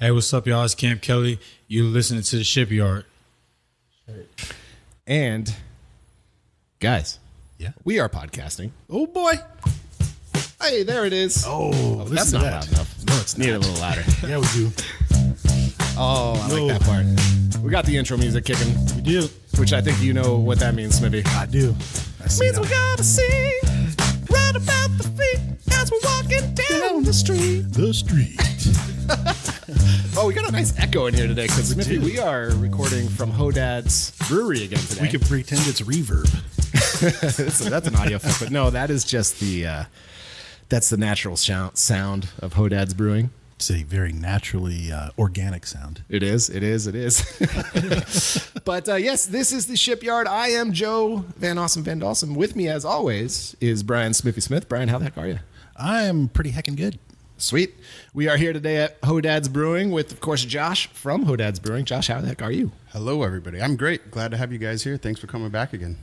Hey, what's up, y'all? It's Cam Kelly. You listening to The Shipyard. And, guys, we are podcasting. Oh, boy. Hey, there it is. Oh, that's not loud enough. No, it's Need it a not. little louder. Yeah, we do. Oh, I like that part. We got the intro music kicking, We do. which I think you know what that means, Smithy. I do. I see Means that. we gotta sing right about the feet as we're walking down the street. The street. Oh, we got a nice echo in here today because Smithy, we are recording from Hodad's Brewery again today. We can pretend it's reverb. So that's an audio effect, but no, that is just that's the natural sound of Hodad's Brewing. It's a very naturally organic sound. It is. But yes, this is the Shipyard. I am Joe Van Awesome Van Dawson. With me, as always, is Brian Smithy Smith. Brian, how the heck are you? I am pretty heckin' good. Sweet. We are here today at Hodad's Brewing with, of course, Josh from Hodad's Brewing. Josh, how the heck are you? Hello, everybody. I'm great. Glad to have you guys here. Thanks for coming back again.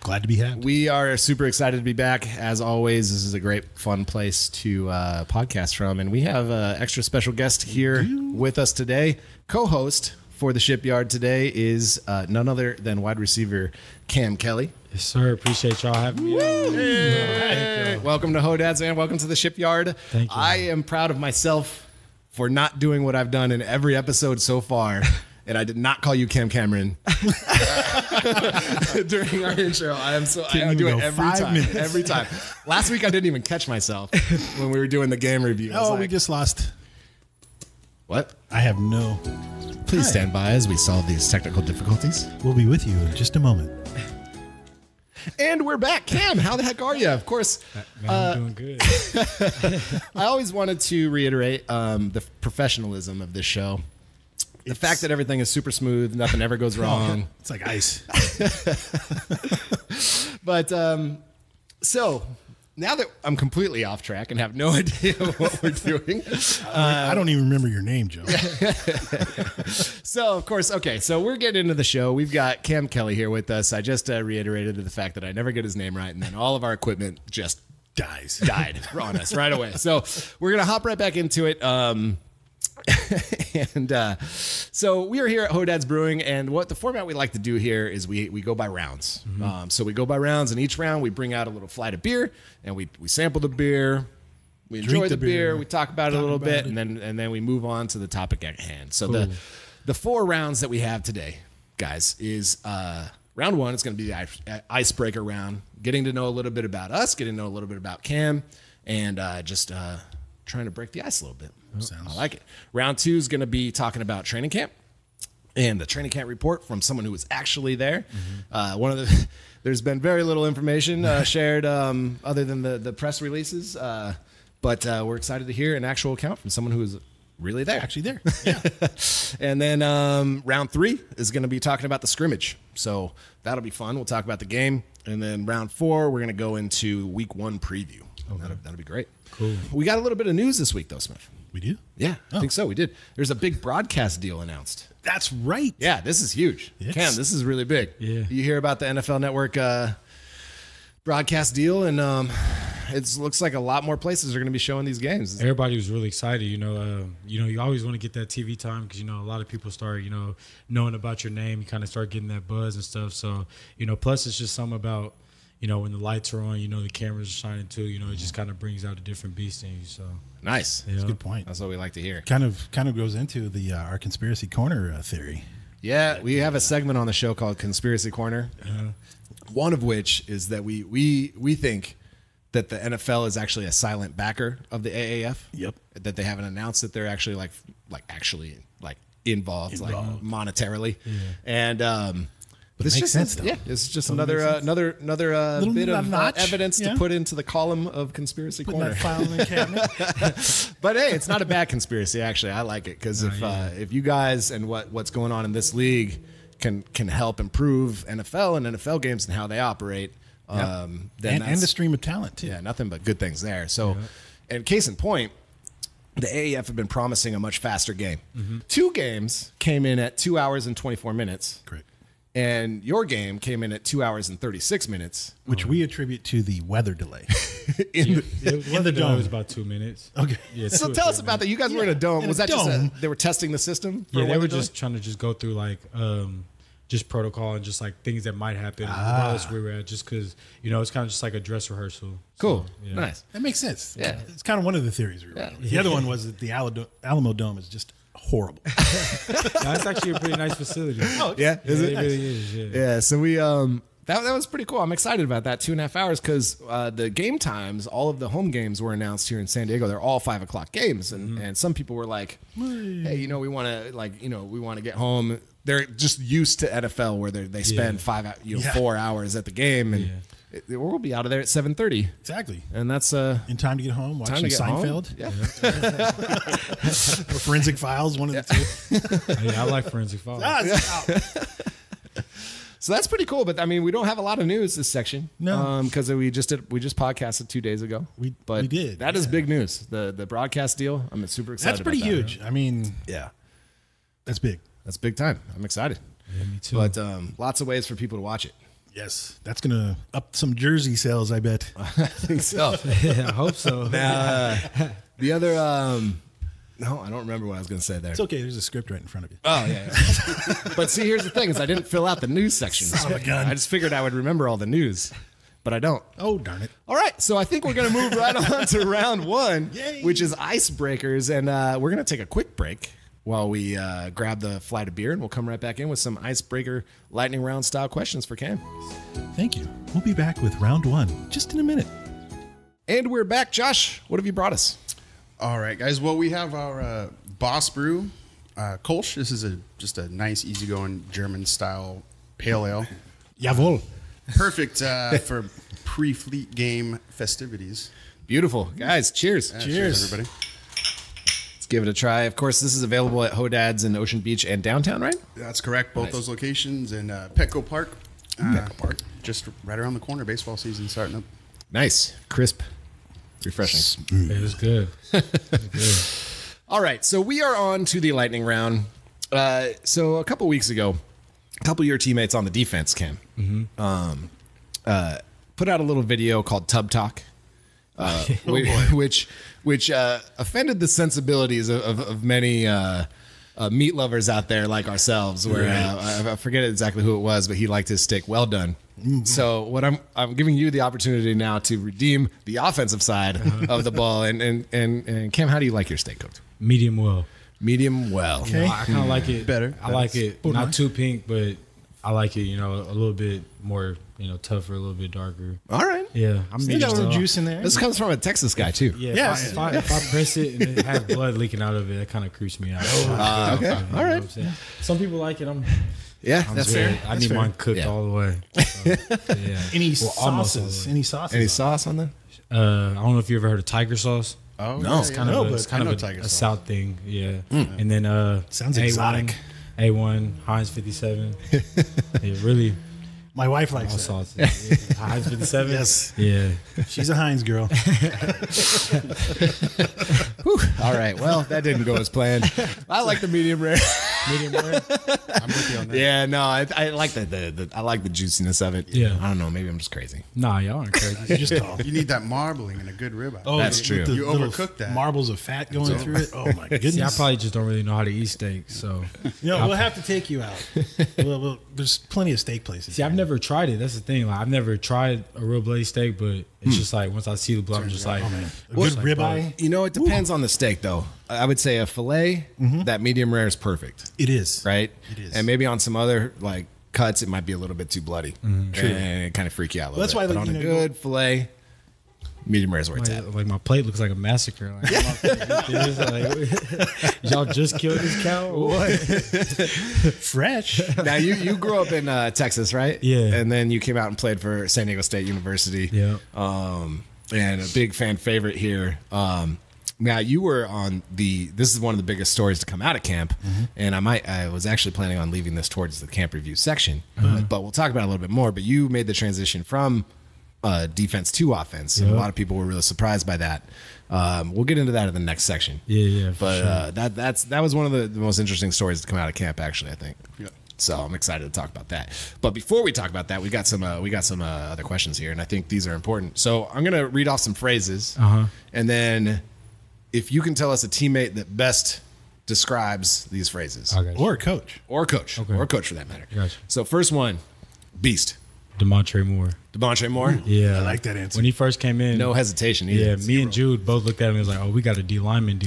Glad to be had. We are super excited to be back. As always, this is a great, fun place to podcast from. And we have an extra special guest here with us today. Co-host for the Shipyard today is none other than wide receiver Cam Kelly. Yes, sir. Appreciate y'all having me. Hey. Welcome to Hodad's and welcome to the Shipyard. Thank you. I am proud of myself for not doing what I've done in every episode so far. And I did not call you Cam Cameron during our intro. I do it every 5 time. minutes. Every time. Last week I didn't even catch myself when we were doing the game review. I was Oh, like, we just lost. what? I have no. Please Hi. stand by as we solve these technical difficulties. We'll be with you in just a moment. And we're back. Cam, how the heck are you? Of course, Man, I'm doing good. I always wanted to reiterate the professionalism of this show. The fact that everything is super smooth, nothing ever goes wrong. It's like ice. But so now that I'm completely off track and have no idea what we're doing. I don't even remember your name, Joe. So, of course, okay, so we're getting into the show. We've got Cam Kelly here with us. I just reiterated the fact that I never get his name right, and then all of our equipment just died on us right away. So we're going to hop right back into it. So we are here at Hodad's Brewing, and what the format we like to do here is we go by rounds. So we go by rounds, and each round we bring out a little flight of beer, and we sample the beer, we enjoy Drink the the beer, beer, we talk about it a little bit, and then we move on to the topic at hand. So the 4 rounds that we have today, guys, is round 1 is going to be the icebreaker round, getting to know a little bit about us, getting to know a little bit about Cam, and just trying to break the ice a little bit. I like it. Round 2 is going to be talking about training camp and the training camp report from someone who was actually there. There's been very little information shared other than the press releases, but we're excited to hear an actual account from someone who was really there. Actually there. Yeah. And then round 3 is going to be talking about the scrimmage. So that'll be fun. We'll talk about the game. And then round 4, we're going to go into week 1 preview. Okay. That'll be great. Cool. We got a little bit of news this week, though, Smith. We do? Yeah, I think so. We did. There's a big broadcast deal announced. That's right. Yeah, this is huge. Yes. Cam, this is really big. Yeah. You hear about the NFL Network broadcast deal, and it looks like a lot more places are going to be showing these games. Everybody was really excited. You always want to get that TV time because, a lot of people start, knowing about your name. You kind of start getting that buzz and stuff. So, plus it's just something about, when the lights are on, the cameras are shining too, it just kind of brings out a different beast in you. So Nice. That's a good point. That's what we like to hear. Kind of goes into the our conspiracy corner theory. Yeah, we have a segment on the show called Conspiracy Corner. One of which is that we think that the NFL is actually a silent backer of the AAF. Yep. That they haven't announced that they're actually like involved. Like monetarily. Yeah. And But it makes sense, though. Yeah, it's just another bit of evidence to put into the column of Conspiracy Corner. That file in the cabinet. But hey, it's not a bad conspiracy. Actually, I like it because if you guys and what's going on in this league can help improve NFL and NFL games and how they operate, then and the stream of talent too. Yeah, nothing but good things there. So, and case in point, the AAF have been promising a much faster game. 2 games came in at 2 hours and 24 minutes. Correct. And your game came in at 2 hours and 36 minutes. Which we attribute to the weather delay. In the dome, it was about 2 minutes. Okay. Yeah, So 2 or tell 3 us about that. minutes. You guys were in a dome. in Was a that just dome. they were testing the system? Yeah, they weather were delay? just trying to just go through like just protocol and just like things that might happen regardless where we're at, just because it's kind of just like a dress rehearsal. Cool. So, yeah. Nice. That makes sense. Yeah. It's kind of one of the theories we were on. The other one was that the Alamo Dome is just horrible. No, it's actually a pretty nice facility. Yeah. Is it it? really is. Yeah. Yeah. So we that was pretty cool. I'm excited about that 2.5 hours because the game times, all of the home games were announced here in San Diego. They're all 5 o'clock games, and some people were like, "Hey, we want to get home." They're just used to NFL where they spend 4 hours at the game, and we'll be out of there at 7:30. Exactly. And that's In time to get home, watching to get Seinfeld. home. Yeah. Or Forensic Files, one of the two. I like Forensic Files. So that's pretty cool. But I mean, we don't have a lot of news this section. No. Because we just podcasted 2 days ago. We did. That is big news. The broadcast deal. I'm super excited. That's pretty about that. huge. I mean, Yeah. that's big. That's big time. I'm excited. Yeah, me too. But lots of ways for people to watch it. Yes. That's going to up some jersey sales, I bet. I think so. Yeah, I hope so. The other, no, I don't remember what I was going to say there. It's okay. There's a script right in front of you. Oh, yeah. But see, here's the thing is I didn't fill out the news section. Son of a gun. I just figured I would remember all the news, but I don't. Oh, darn it. All right, so I think we're going to move right on to round one, Yay. which is icebreakers. And we're going to take a quick break while we grab the flight of beer, and we'll come right back in with some icebreaker lightning round style questions for Cam. Thank you. We'll be back with round one just in a minute. And we're back. Josh, what have you brought us? All right, guys. Well, we have our Boss Brew Kolsch. This is just a nice, easygoing German-style pale ale. Jawohl. Perfect for pre-fleet game festivities. Beautiful. Guys, cheers. Cheers, everybody. Let's give it a try. Of course, this is available at Hodad's in Ocean Beach and downtown, right? That's correct. Both those locations in Petco Park. Just right around the corner. Baseball season starting up. Nice. Crisp. Refreshing. It was good. All right, so we are on to the lightning round. So a couple weeks ago, a couple of your teammates on the defense, Cam, put out a little video called Tub Talk, which offended the sensibilities of many meat lovers out there like ourselves. Where I forget exactly who it was, but he liked his steak well done. So what I'm giving you the opportunity now to redeem the offensive side of the ball. And Cam, how do you like your steak cooked? Medium well. Medium well. Okay. I kind of like it Better. I like it not too pink, but I like it, a little bit more, tougher, a little bit darker. All right. Yeah, I'm You got a little medium juice in there. This comes from a Texas guy too. Yeah, Yes. if I press it and it has blood leaking out of it, that kind of creeps me out. Okay. All You know right. what I'm saying? Some people like it. I'm That's good. fair. I need mine cooked Yeah. all the way. So, yeah. Any Well, almost sauces? all Any sauces? Any sauce on that? I don't know if you ever heard of tiger sauce. Oh, No. It's kind of but I know a tiger sauce. South thing, yeah. And then Sounds A1, exotic. A1 Heinz 57. Yeah, really My wife likes all that. sauces. Heinz 57. Yes. Yeah. She's a Heinz girl. All right. Well, that didn't go as planned. I like the medium rare. Medium rare. I'm with you on that. Yeah. No, I like I like the juiciness of it. Yeah. I don't know. Maybe I'm just crazy. Nah, y'all aren't crazy. Just tall. You need that marbling and a good ribeye. Oh, That's with true. the You little overcook that. Marbles of fat going through it. Oh my goodness! See, I probably just don't really know how to eat steak, so. we'll have to take you out. well, there's plenty of steak places. See, I've never tried it. That's the thing. Like, I've never tried a real bloody steak, but it's just like once I see the blood, I'm just like, a good ribeye. You know, it depends on the steak, though. I would say a fillet, that medium rare is perfect, It is right? It is. And maybe on some other like cuts, it might be a little bit too bloody, and it kind of freak you out a little That's bit. why, But like, on a you know, good fillet, medium rare is where it's at. like my plate looks like a massacre. Like, like, y'all just killed this cow? Or what? fresh. Now you grew up in Texas, right? Yeah. And then you came out and played for San Diego State University. Yeah. And a big fan favorite here. Now you were on this is one of the biggest stories to come out of camp, and I was actually planning on leaving this towards the camp review section, but we'll talk about it a little bit more. But you made the transition from defense to offense, and a lot of people were really surprised by that. We'll get into that in the next section. Yeah, for But sure. that was one of the most interesting stories to come out of camp, actually. I think. Yeah. So I'm excited to talk about that. But before we talk about that, we got some other questions here, and I think these are important. So I'm gonna read off some phrases, and then if you can tell us a teammate that best describes these phrases, Or a coach. or a coach, or a coach for that matter. Gotcha. So first one, beast. DeMontre Moore. DeMontre Moore. Yeah, I like that answer. When he first came in, No hesitation either. yeah, me and Jude both looked at him and was like, "Oh, we got a D lineman."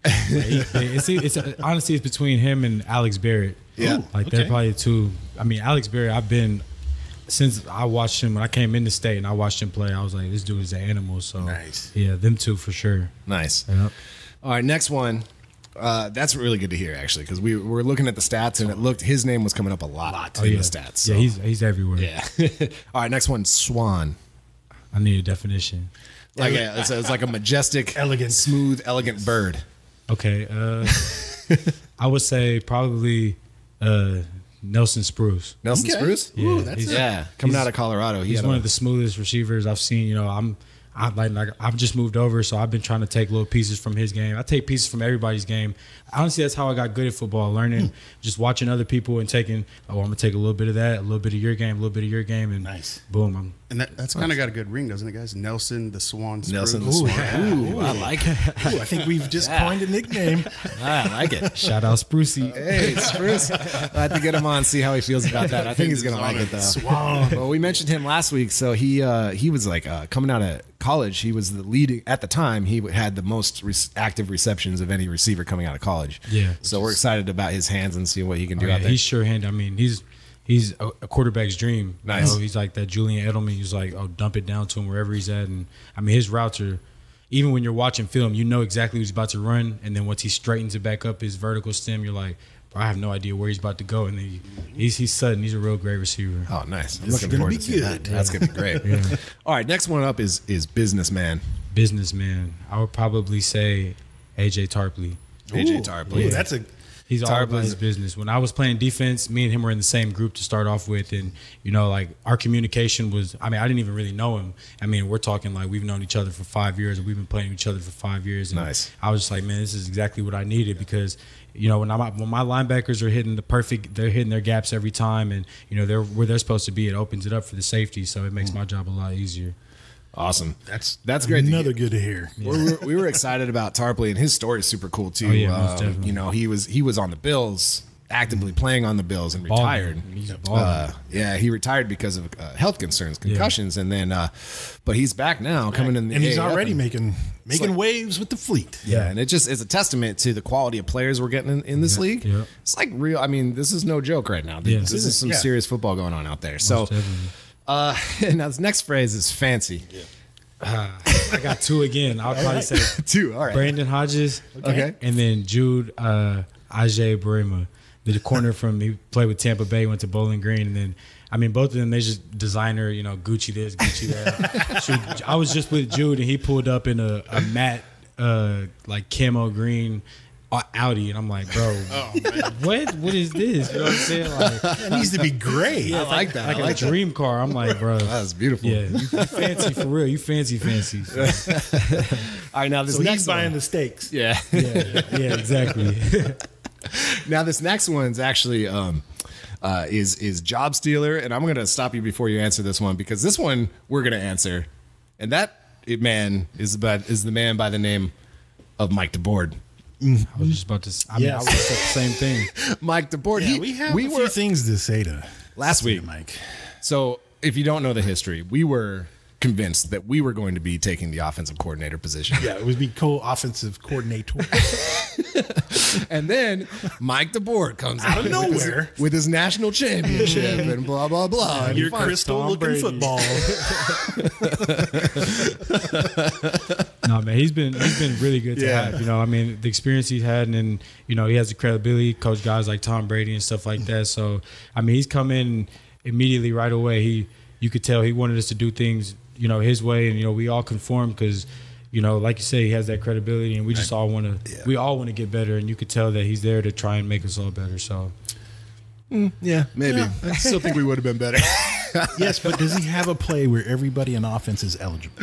It's honestly, it's between him and Alex Barrett. Yeah. Like they're probably the two. I mean, Alex Barrett, since I watched him when I came into state and I watched him play, I was like, this dude is an animal. So Nice. yeah, them two for sure. Nice. Yep. All right, next one. That's really good to hear, actually, because we were looking at the stats and his name was coming up a lot in the stats. So. Yeah, he's everywhere. Yeah. All right, next one, swan. I need a definition. Like it's like a majestic, Elegant. smooth, elegant bird. Okay, I would say probably Nelson Spruce. Nelson Okay. Spruce. Ooh, that's Coming out of Colorado, He's one of the smoothest receivers I've seen. You know, I've just moved over, so I've been trying to take little pieces from his game. I take pieces from everybody's game. Honestly, that's how I got good at football, learning, just watching other people and taking, I'm going to take a little bit of that, a little bit of your game, a little bit of your game, and Nice. boom. And that's kind of got a good ring, doesn't it, guys? Nelson the Swan. Nelson the Spruce. Swan. Ooh, I like it. Ooh, I think we've just coined a nickname. I like it. Shout out Sprucey. Hey, Spruce. I have to get him on, see how he feels about that. I think he's going to like it, though. Swan. Well, we mentioned him last week, so he was like coming out of college. He was the leading at the time. He had the most active receptions of any receiver coming out of college. Yeah. So we're excited about his hands and seeing what he can do Yeah, out there. he's sure-handed. I mean, he's a quarterback's dream. Nice. You know, he's like that Julian Edelman. He's like, dump it down to him wherever he's at. And I mean, his routes are, even when you're watching film, you know exactly what he's about to run. And then once he straightens it back up his vertical stem, you're like, bro, I have no idea where he's about to go. And then he's sudden. He's a real great receiver. Oh, nice. I'm This is looking gonna forward be to seeing that. good. That's going to be great. Yeah. All right, next one up is businessman. Businessman. I would probably say AJ Tarpley. AJ Ooh, Tarpley. ooh, that's a He's all about Tarpley's- his business. When I was playing defense, me and him were in the same group to start off with. And, you know, like our communication was, I mean, I didn't even really know him. I mean, we're talking like we've known each other for 5 years and we've been playing each other for 5 years. And Nice. I was just like, man, this is exactly what I needed because, you know, when my linebackers are hitting they're hitting their gaps every time. And, you know, they're where they're supposed to be. It opens it up for the safety. So it makes my job a lot easier. Awesome. that's great. Another good to hear. We were excited about Tarpley, and his story is super cool too. Oh, yeah, most definitely. You know, he was on the Bills, actively playing on the Bills, and retired. He's a baller. Yeah, he retired because of health concerns, concussions, and then, but he's back now, coming in the And he's AAF, already and- making like- waves with the fleet. Yeah, and it just is a testament to the quality of players we're getting in this league. yeah. It's like real. I mean, this is no joke right now. Yeah. This is some Yeah. serious football going on out there. So, Definitely. now this next phrase is fancy. I got two again. I'll probably say Two. All right. Brandon Hodges. Okay. And then Jude Ajay Burima, the corner from he played with Tampa Bay, went to Bowling Green, and then I mean both of them they just designer, you know, Gucci this, Gucci that. Shoot, I was just with Jude and he pulled up in a matte like camo green Audi, and I'm like, bro, what is this? You know what I'm saying? Like, It needs to be gray. I like that. like I like a dream car. I'm like, bro, That's beautiful. yeah, you fancy for real. You fancy. So, All right, now this So next he's buying one. the steaks. Yeah. yeah, exactly. Now this next one's actually is job stealer, and I'm gonna stop you before you answer this one because this one we're gonna answer, and that man is the man by the name of Mike DeBoard. I was just about to. I mean, I Yes. would say the same thing. Mike DeBoard. Yeah, we have a few things to say to last week. Mike. So if you don't know the history, we were convinced that we were going to be taking the offensive coordinator position. Yeah, it would be co-offensive coordinator. And then Mike DeBoard comes out of nowhere. with his national championship and blah, blah, blah. And Your he finds crystal Tom looking Brady. football. No, man, he's been really good to Yeah. have. You know, I mean, the experience he's had, and then, you know, he has the credibility, coach guys like Tom Brady and stuff like that. So, I mean, he's come in immediately right away. You could tell he wanted us to do things, you know, his way, and you know, we all conform because, you know, like you say, he has that credibility, and we just all want to get better, and you could tell that he's there to try and make us all better. So, Yeah, maybe. Yeah. I still think we would have been better. Yes, but does he have a play where everybody in offense is eligible?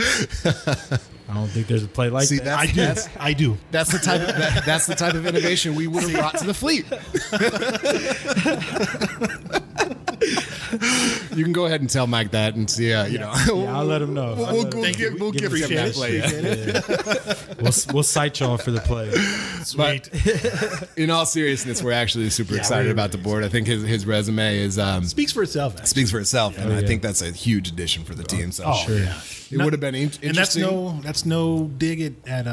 I don't think there's a play like See, that. I do. That's the type of innovation we would have brought to the fleet. You can go ahead and tell Mike that and see. You know, I'll let him know. We'll give him that play. We'll cite y'all for the play. Sweet. But in all seriousness, we're actually super excited about the board. I think his resume is Speaks for itself. Actually. speaks for itself, and I think that's a huge addition for the team. So Yeah. it would have been interesting. And that's no dig at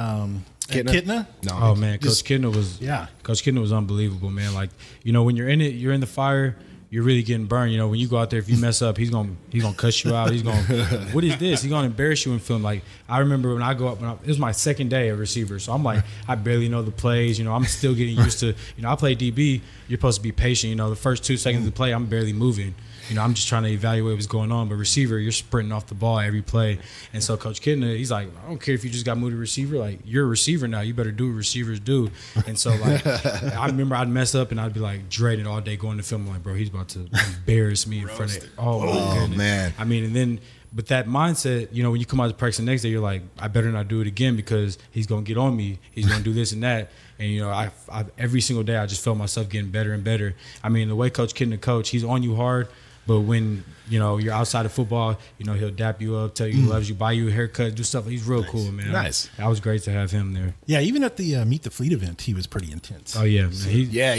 Kitna. No, Oh man, Coach Kidner was unbelievable, man. Like, you know, when you're in it, you're in the fire. You're really getting burned. You know, when you go out there, if you mess up, he's gonna cuss you out. He's gonna, what is this? He's gonna embarrass you in film. Like, I remember when I go up, it was my second day at receiver, so I'm like, I barely know the plays. You know, I'm still getting used to. You know, I play DB. You're supposed to be patient. You know, the first 2 seconds of the play, I'm barely moving. You know, I'm just trying to evaluate what's going on. But receiver, you're sprinting off the ball every play. And so Coach Kidner, he's like, I don't care if you just got moved to receiver. Like, you're a receiver now. You better do what receivers do. And so, like, I remember I'd mess up and I'd be, like, dreading all day going to film. I'm like, bro, he's about to embarrass me in front of – oh, man. I mean, and then – but that mindset, you know, when you come out to practice the next day, you're like, I better not do it again because he's going to get on me. He's going to do this and that. And, you know, I every single day I just felt myself getting better and better. I mean, the way Coach Kidner coach, he's on you hard. But when, you know, you're outside of football, you know, he'll dap you up, tell you he loves you, buy you a haircut, do stuff. He's real cool, man. Nice. That was great to have him there. Yeah, even at the Meet the Fleet event, he was pretty intense. Oh, yeah, man.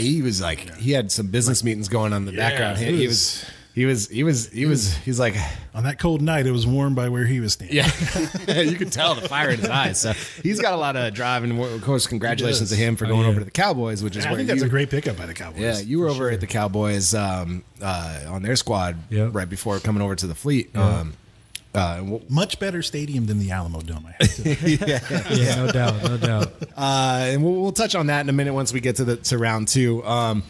He was like, he had some business meetings going on in the background. He was like, on that cold night, it was warm by where he was standing. yeah, you could tell the fire in his eyes. So he's got a lot of drive, and of course, congratulations to him for going over to the Cowboys, which is I where think that's a great pickup by the Cowboys. Yeah, you were over at the Cowboys on their squad right before coming over to the Fleet. Much better stadium than the Alamo Dome. I have to. Yeah, no doubt. And we'll touch on that in a minute once we get to round 2.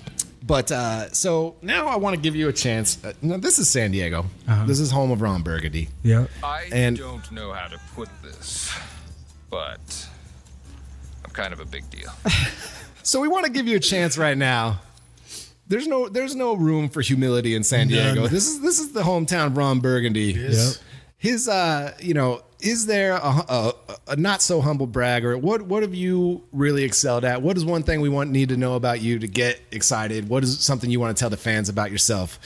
But so now I want to give you a chance. Now this is San Diego. This is home of Ron Burgundy. Yeah. I don't know how to put this, but I'm kind of a big deal. So we want to give you a chance right now. There's no room for humility in San Diego. None. This is the hometown of Ron Burgundy. Yes. His is there a not so humble brag, or what have you really excelled at? What is one thing we need to know about you to get excited? What is something you want to tell the fans about yourself?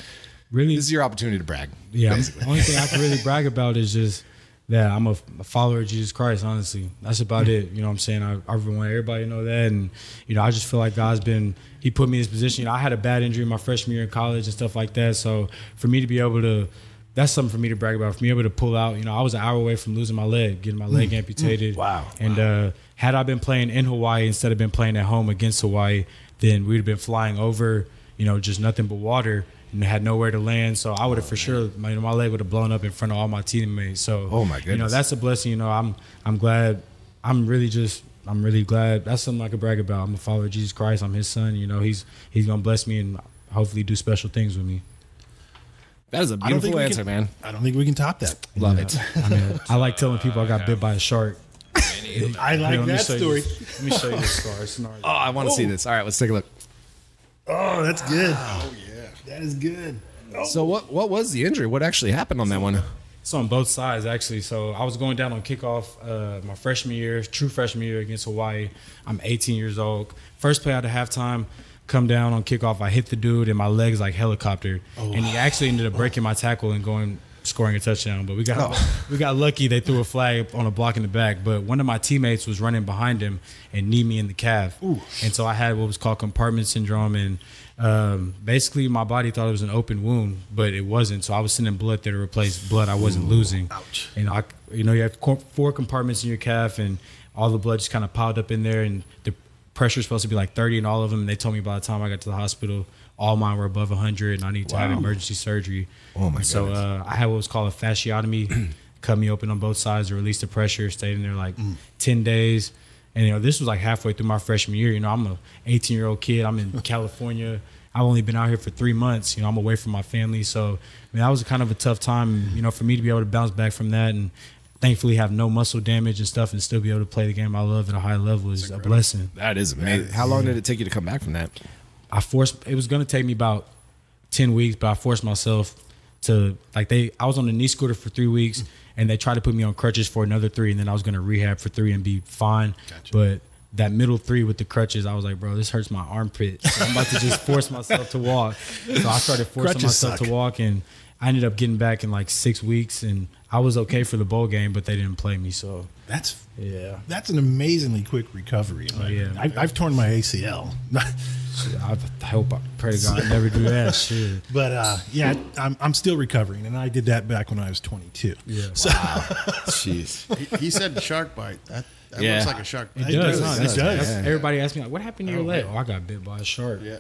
Really, this is your opportunity to brag. Yeah, the only thing I can really brag about is just that I'm a follower of Jesus Christ. Honestly, that's about it. You know what I'm saying? I want everybody to know that, and you know, I just feel like He put me in this position. You know, I had a bad injury my freshman year in college and stuff like that. So for me to be able to, that's something for me to brag about. For me to be able to pull out, you know, I was an hour away from losing my leg, getting my leg amputated. Wow. And had I been playing in Hawaii instead of been playing at home against Hawaii, then we'd have been flying over, you know, just nothing but water and had nowhere to land. So I would have for sure, my leg would have blown up in front of all my teammates. So, oh my goodness, you know, that's a blessing. You know, I'm glad. I'm really glad. That's something I could brag about. I'm a follower of Jesus Christ. I'm his son. You know, he's gonna bless me and hopefully do special things with me. That is a beautiful answer, man. I don't think we can top that. Love it. I mean, I like telling people I got bit by a shark. I like that story. Let me show you the scar. It's gnarly. Oh, I want to see this. All right, let's take a look. Oh, that's good. Oh yeah, that is good. Oh. So what was the injury? What actually happened on that one? It's on both sides, actually. So I was going down on kickoff my freshman year, true freshman year against Hawaii. I'm 18 years old. First play out of halftime, come down on kickoff. I hit the dude, and my leg's like helicoptered. Oh. And he actually ended up breaking my tackle and scoring a touchdown. But we got lucky. They threw a flag on a block in the back. But one of my teammates was running behind him and kneed me in the calf. Ooh. And so I had what was called compartment syndrome. And basically my body thought it was an open wound, but it wasn't. So I was sending blood there to replace blood I wasn't losing. Ouch. And you have 4 compartments in your calf, and all the blood just kind of piled up in there. And the pressure is supposed to be like 30 in all of them. And they told me by the time I got to the hospital, all mine were above 100, and I need to have emergency surgery. Oh my god! So I had what was called a fasciotomy, cut me open on both sides to release the pressure. Stayed in there like 10 days, and this was like halfway through my freshman year. I'm a 18-year-old kid. I'm in California. I've only been out here for 3 months. I'm away from my family, so that was kind of a tough time. For me to be able to bounce back from that, and thankfully have no muscle damage and stuff, and still be able to play the game I love at a high level is a blessing. That is amazing. How long did it take you to come back from that? It was going to take me about 10 weeks, but I forced myself to, I was on a knee scooter for 3 weeks, and they tried to put me on crutches for another 3, and then I was gonna rehab for 3 and be fine. Gotcha. But that middle 3 with the crutches, I was like, bro, this hurts my armpit. So I'm about to just force myself to walk. So I started forcing Crutches myself suck. to walk, and I ended up getting back in like 6 weeks, and I was okay for the bowl game, but they didn't play me. So That's yeah, an amazingly quick recovery. yeah. I've torn my ACL. I hope, I pray to God I never do that shit. But yeah, I'm still recovering, and I did that back when I was 22. Yeah, Jeez. He said shark bite. That Yeah. looks like a shark bite. It does. does. Huh? It That's- does. that's- Everybody asks me, like, what happened to your leg? Oh, I got bit by a shark. Yeah.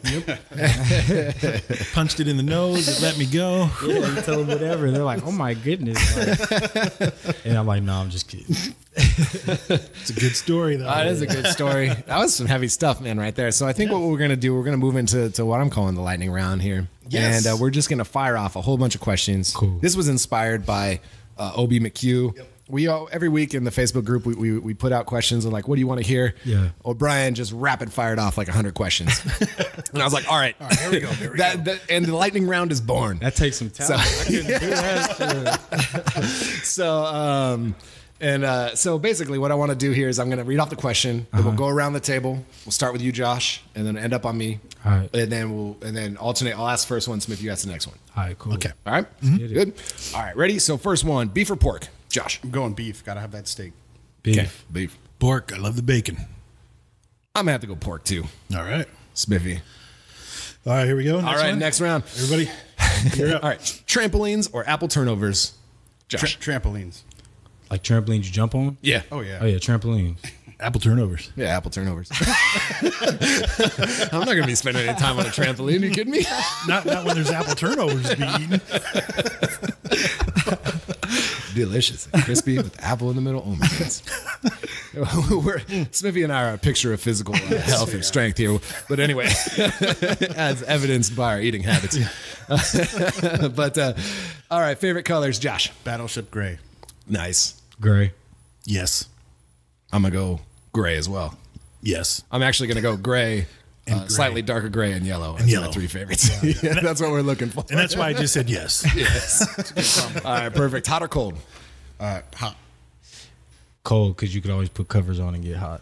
Punched it in the nose. It let me go. Yeah, you tell them whatever. They're like, oh my goodness. Like, and I'm like, no, I'm just kidding. It's a good story, though. That is a good story. That was some heavy stuff, man, right there. So I think what we're going to do, we're going to move into what I'm calling the lightning round here. Yes. And we're just going to fire off a whole bunch of questions. Cool. This was inspired by Obi McHugh. Yep. We all, every week in the Facebook group, we put out questions and like, what do you want to hear? Yeah. O'Brien just rapid fired off like 100 questions. And I was like, all right, Here we go. Here we go. and the lightning round is born. That takes some talent. I couldn't do that. So basically what I want to do here is I'm going to read off the question. Then we'll go around the table. We'll start with you, Josh, and then end up on me. All right. And then alternate. I'll ask the first one, Smith, you ask the next one. All right, cool. Okay. All right? Get it. Good. All right, ready? So first one, beef or pork? Josh. I'm going beef. Gotta have that steak. Beef. Okay, beef. Pork. I love the bacon. I'm going to have to go pork too. All right. Smithy. All right, here we go. All right, next round. Everybody, you're up. All right, trampolines or apple turnovers? Josh. Trampolines. Like trampolines you jump on? Yeah. Oh yeah. Oh, yeah, trampoline. Apple turnovers. Yeah, apple turnovers. I'm not going to be spending any time on a trampoline. Are you kidding me? Not when there's apple turnovers to be eaten. Delicious. Crispy with apple in the middle. Oh my goodness. Smithy and I are a picture of physical health and strength here. But anyway, as evidenced by our eating habits. But all right, favorite colors, Josh. Battleship gray. Nice. Gray. Yes. I'm going to go gray as well. Yes. I'm actually going to go gray, And gray. slightly darker gray and yellow. And That's yellow. my 3 favorites. Yeah, that's what we're looking for. And that's why I just said yes. Yes. All right, perfect. Hot or cold? Hot. Cold, because you could always put covers on and get hot.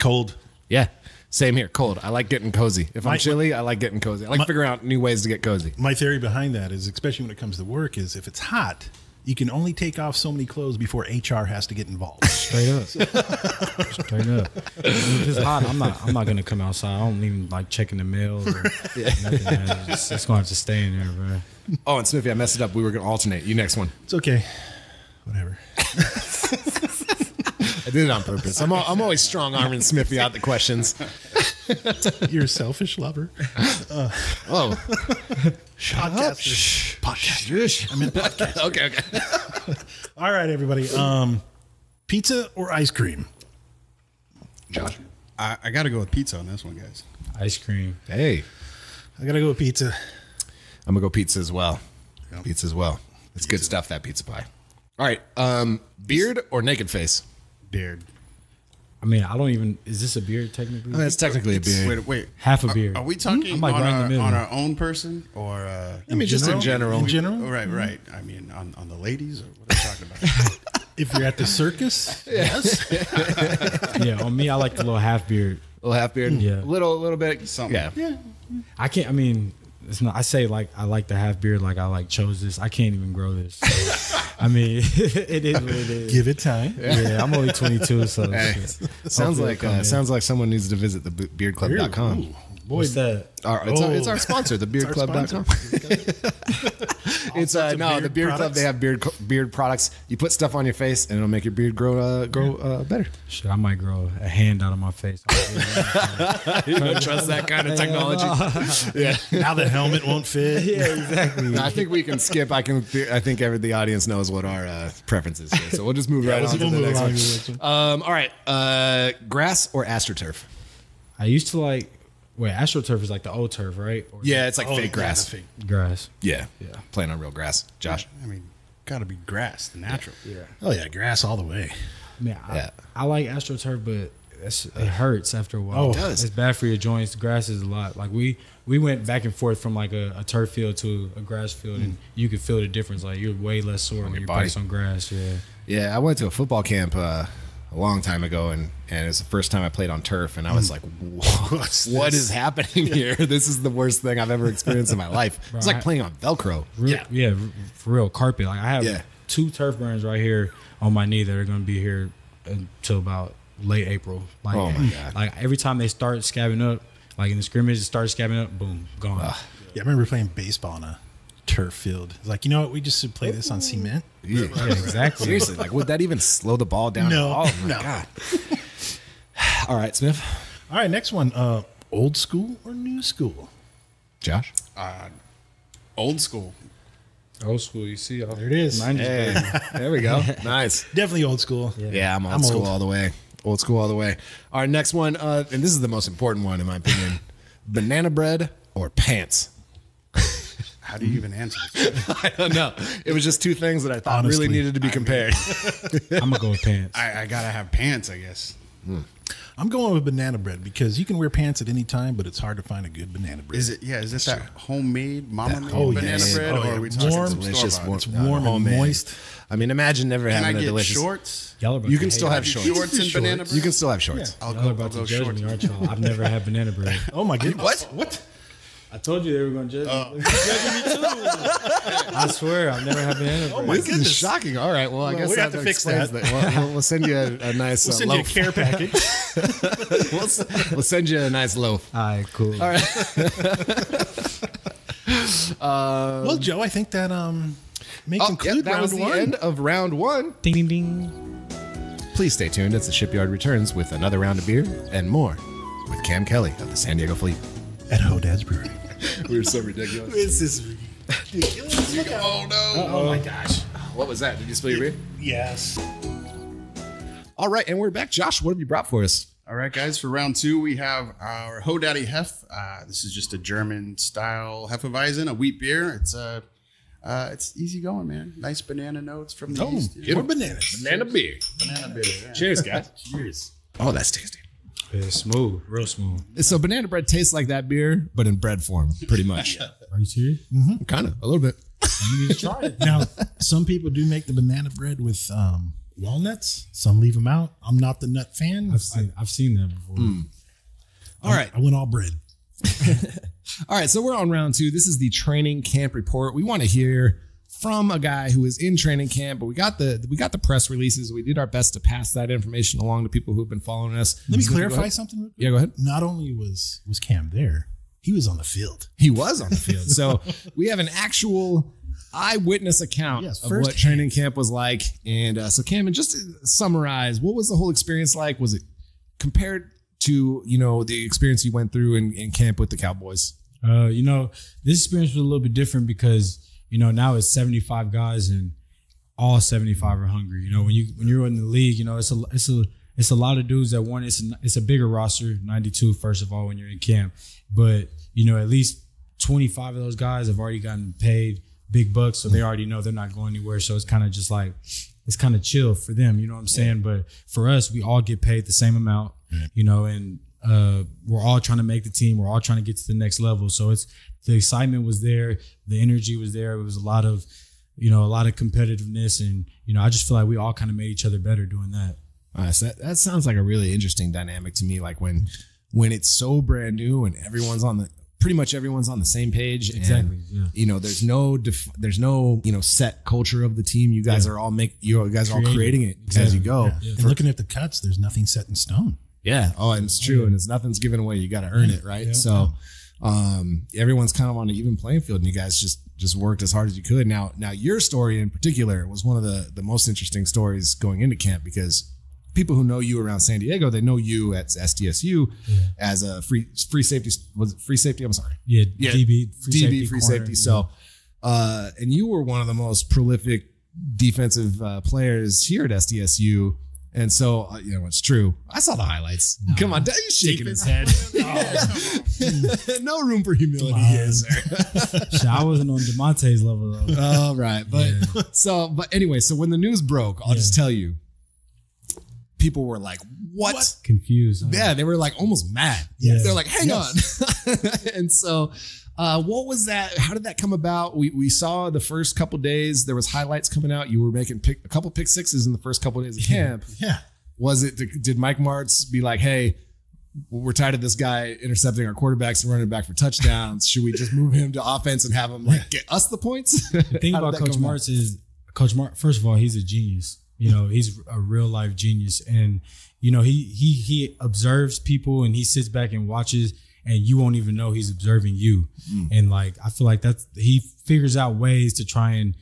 Cold. Yeah. Same here. Cold. I like getting cozy. If I'm My- chilly, I like getting cozy. I like figuring out new ways to get cozy. My theory behind that is, especially when it comes to work, is if it's hot, you can only take off so many clothes before HR has to get involved. Straight up. Straight up. If it's hot, I'm not gonna come outside. I don't even like checking the mail or nothing. Man. It's gonna have to stay in there, bro. Oh, and Smithy, I messed it up. We were going to alternate. You next one. It's okay. Whatever. I did it on purpose. I'm always strong arming Smithy out the questions. You're a selfish lover. Oh. Podcaster. Podcaster. I'm in podcast. Okay. All right, everybody. Pizza or ice cream? Josh. I got to go with pizza on this one, guys. Ice cream. Hey. I gotta go with pizza. I'm going to go pizza as well. Yep. Pizza as well. It's good stuff, that pizza pie. All right. Beard or naked face? Beard. I mean, I don't even. Is this a beard technically? I mean, it's technically a beard. Wait. Half a beard. Are we talking I'm like on, right in the middle. on our own person or? I mean, just in general. In general? Right. I mean, on the ladies or what are you talking about? If you're at the circus, yes. Yeah, on me, I like the little half beard. Little half beard? Yeah. Little bit. Something. Yeah. I can't. I mean, it's not. I say like I like the half beard. Like I like chose this. I can't even grow this. So, I mean, it is what it is. Give it time. Yeah, I'm only 22, so Hey, shit. sounds Hopefully like I come in. sounds like someone needs to visit the beardclub.com. Ooh, boy, What's that? It's our sponsor, the beardclub.com. It's sorts of no, the beard beard club. products? They have beard products. You put stuff on your face, and it'll make your beard grow better. Shit, I might grow a hand out of my face. You don't trust that kind of technology. Yeah, now the helmet won't fit. Yeah, exactly. I think we can skip. I think the audience knows what our preference is here, so we'll just move right on to the next one. All right, grass or astroturf? I used to like. Wait, AstroTurf is like the old turf, right? Or Yeah, it's like Oh, fake yeah, grass. the fake. grass. Yeah, playing on real grass. Josh, I mean, got to be grass, the natural. Yeah. Oh yeah, grass all the way. I mean, Yeah. I like AstroTurf, but it hurts after a while. Oh, it does. It's bad for your joints. The grass is a lot. Like we went back and forth from like a turf field to a grass field, and you could feel the difference. Like you're way less sore when you're placed on grass. Yeah. Yeah, I went to a football camp a long time ago, and it's the first time I played on turf, and I was like, what is happening here? This is the worst thing I've ever experienced in my life. Bro, It's like playing on Velcro. Yeah, for real carpet. Like I have Yeah. 2 turf burns right here on my knee that are going to be here until about late April. Like, Oh, my God. Like every time they start scabbing up, like in the scrimmage, it starts scabbing up, boom, gone. Yeah, I remember playing baseball on a turf field. It's like, you know what? We just should play this on cement. Yeah, exactly. Seriously, like would that even slow the ball down? No, Oh my no. God. All right, Smith. All right, next one. Old school or new school? Josh. Old school. Old school, you see. There it is. Hey, there we go. Nice. Definitely old school. Yeah, I'm old school all the way. Old school all the way. All right, next one, and this is the most important one in my opinion. Banana bread or pants? How do you even answer this? I don't know. It was just 2 things that I thought Honestly, really needed to be compared. I'm going to go with pants. I gotta have pants, I guess. I'm going with banana bread because you can wear pants at any time, but it's hard to find a good banana bread. Is it? Yeah. Is it that homemade mama made oh, banana yes. bread, Oh, or yeah. are we talking Warm, some delicious, store-bought? It's warm and homemade. moist. I mean, imagine never Can I having a get delicious. shorts? Y'all are about You to can hate still it. have shorts. Shorts and banana bread. You can still have shorts. I'll Y'all go. are I'll about go to judge shorts. me, aren't y'all? I've never had banana bread. Oh my goodness. What? I told you they were going to judge me. Judging me too. I swear, I've never had banana bread. my This is shocking. All right. Well, I guess we have to fix explains that. We'll send you a nice We'll send you a loaf. care package. We'll send you a nice loaf. All right, cool. All right. Well, Joe, I think that may conclude that round was the one. end of round 1. Ding, ding, ding. Please stay tuned as the Shipyard returns with another round of beer and more with Cam Kelly of the San Diego Fleet. At Hodad's Brewery. We were so ridiculous. This is ridiculous. Oh no! Oh my gosh. What was that? Did you spill your beer? Yes. All right, and we're back. Josh, what have you brought for us? All right, guys. For round 2, we have our Hodad Hef. This is just a German style Hefeweizen, a wheat beer. It's easy going, man. Nice banana notes from the east. More bananas. Banana beer. Banana beer. Yeah. Cheers, guys. Cheers. Oh, that's tasty. It's smooth, real smooth. So banana bread tastes like that beer, but in bread form, pretty much. Are you serious? Kind of, a little bit. You need to try it. Now, some people do make the banana bread with walnuts. Some leave them out. I'm not the nut fan. I've seen that before. All right. I went all bread. All right, so we're on round 2. This is the training camp report. We want to hear from a guy who is in training camp, but we got the press releases. We did our best to pass that information along to people who've been following us. Let me Go clarify ahead. something real quick. Yeah, go ahead. Not only was Cam there, he was on the field. He was on the field. So we have an actual eyewitness account Yes, of first what training camp was like. And so Cam, just to summarize, what was the whole experience like? Was it compared to, the experience you went through in camp with the Cowboys? This experience was a little bit different because, now it's 75 guys and all 75 are hungry. When you're in the league, it's a lot of dudes that want it's a bigger roster, 92 first of all when you're in camp, but at least 25 of those guys have already gotten paid big bucks, so they already know they're not going anywhere. So it's kind of just like it's kind of chill for them, you know what I'm saying? But for us, we all get paid the same amount, and we're all trying to make the team. We're all trying to get to the next level. So the excitement was there, the energy was there. It was a lot of competitiveness, and I just feel like we all kind of made each other better doing that. So that sounds like a really interesting dynamic to me. Like when it's so brand new and pretty much everyone's on the same page. Exactly. And, there's no set culture of the team. You guys are all creating it as you go. Yeah. And looking at the cuts, there's nothing set in stone. Yeah. Oh, and it's true. And it's nothing's given away. You got to earn it. Right. Yeah. So, everyone's kind of on an even playing field, and you guys just worked as hard as you could. Now your story in particular was one of the most interesting stories going into camp, because people who know you around San Diego, they know you at SDSU as a free safety. Was it free safety? I'm sorry. Yeah. DB, free corner. safety. So, and you were one of the most prolific defensive players here at SDSU. And so, it's true. I saw the highlights. No. Come on, he's shaking his head. No room for humility here, sir. I wasn't on DeMonte's level though. All right. But anyway, so when the news broke, I'll just tell you, people were like, what? Confused. Huh? Yeah, they were like almost mad. Yeah. They're like, hang on. And so what was that? How did that come about? We saw the first couple days, there was highlights coming out. You were making a couple pick sixes in the first couple of days of camp. Yeah. Did Mike Martz be like, hey, we're tired of this guy intercepting our quarterbacks and running back for touchdowns. Should we just move him to offense and have him like get us the points? The thing about Coach Martz is first of all, he's a genius. He's a real life genius. And, he observes people and he sits back and watches and you won't even know he's observing you. And like, I feel like he figures out ways to try and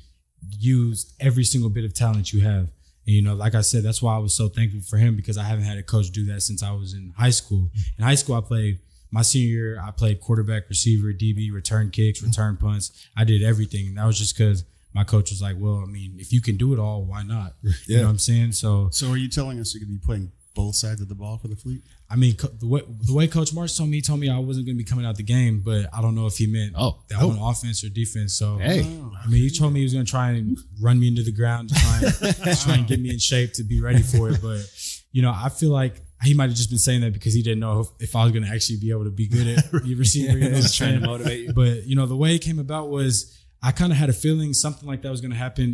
use every single bit of talent you have. And, like I said, that's why I was so thankful for him because I haven't had a coach do that since I was in high school. In high school, my senior year, I played quarterback, receiver, DB, return kicks, return punts. I did everything. And that was just because my coach was like, well, I mean, if you can do it all, why not? You know what I'm saying? So are you telling us you're going to be playing both sides of the ball for the Fleet? I mean, the way Coach Martz told me I wasn't going to be coming out the game, but I don't know if he meant that on offense or defense. So, I mean, he told me he was going to try and run me into the ground to try and get me in shape to be ready for it. But, I feel like he might have just been saying that because he didn't know if I was going to actually be able to be good at receiver. He was trying to motivate you. But, the way it came about was I kind of had a feeling something like that was going to happen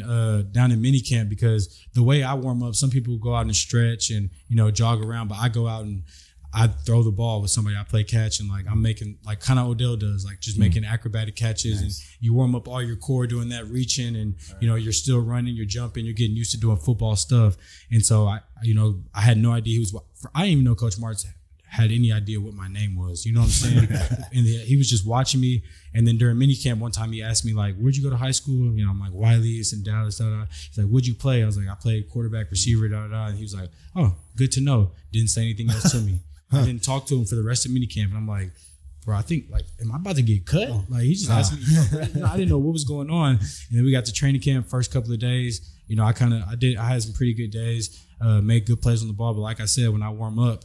down in minicamp because the way I warm up, some people go out and stretch and, jog around, but I go out and I throw the ball with somebody. I play catch and like I'm making like kind of Odell does, like just making acrobatic catches. And you warm up all your core doing that reaching and, you're still running, you're jumping, you're getting used to doing football stuff. And so I had no idea I didn't even know Coach Martz had any idea what my name was. You know what I'm saying? And he was just watching me. And then during minicamp, one time he asked me like, where'd you go to high school? I'm like, Wiley, it's in Dallas, He's like, what'd you play? I was like, I played quarterback, receiver, And he was like, oh, good to know. Didn't say anything else to me. I didn't talk to him for the rest of minicamp. And I'm like, bro, I think like, am I about to get cut? Like he just asked me, I didn't know what was going on. And then we got to training camp first couple of days. I had some pretty good days, made good plays on the ball. But like I said, when I warm up,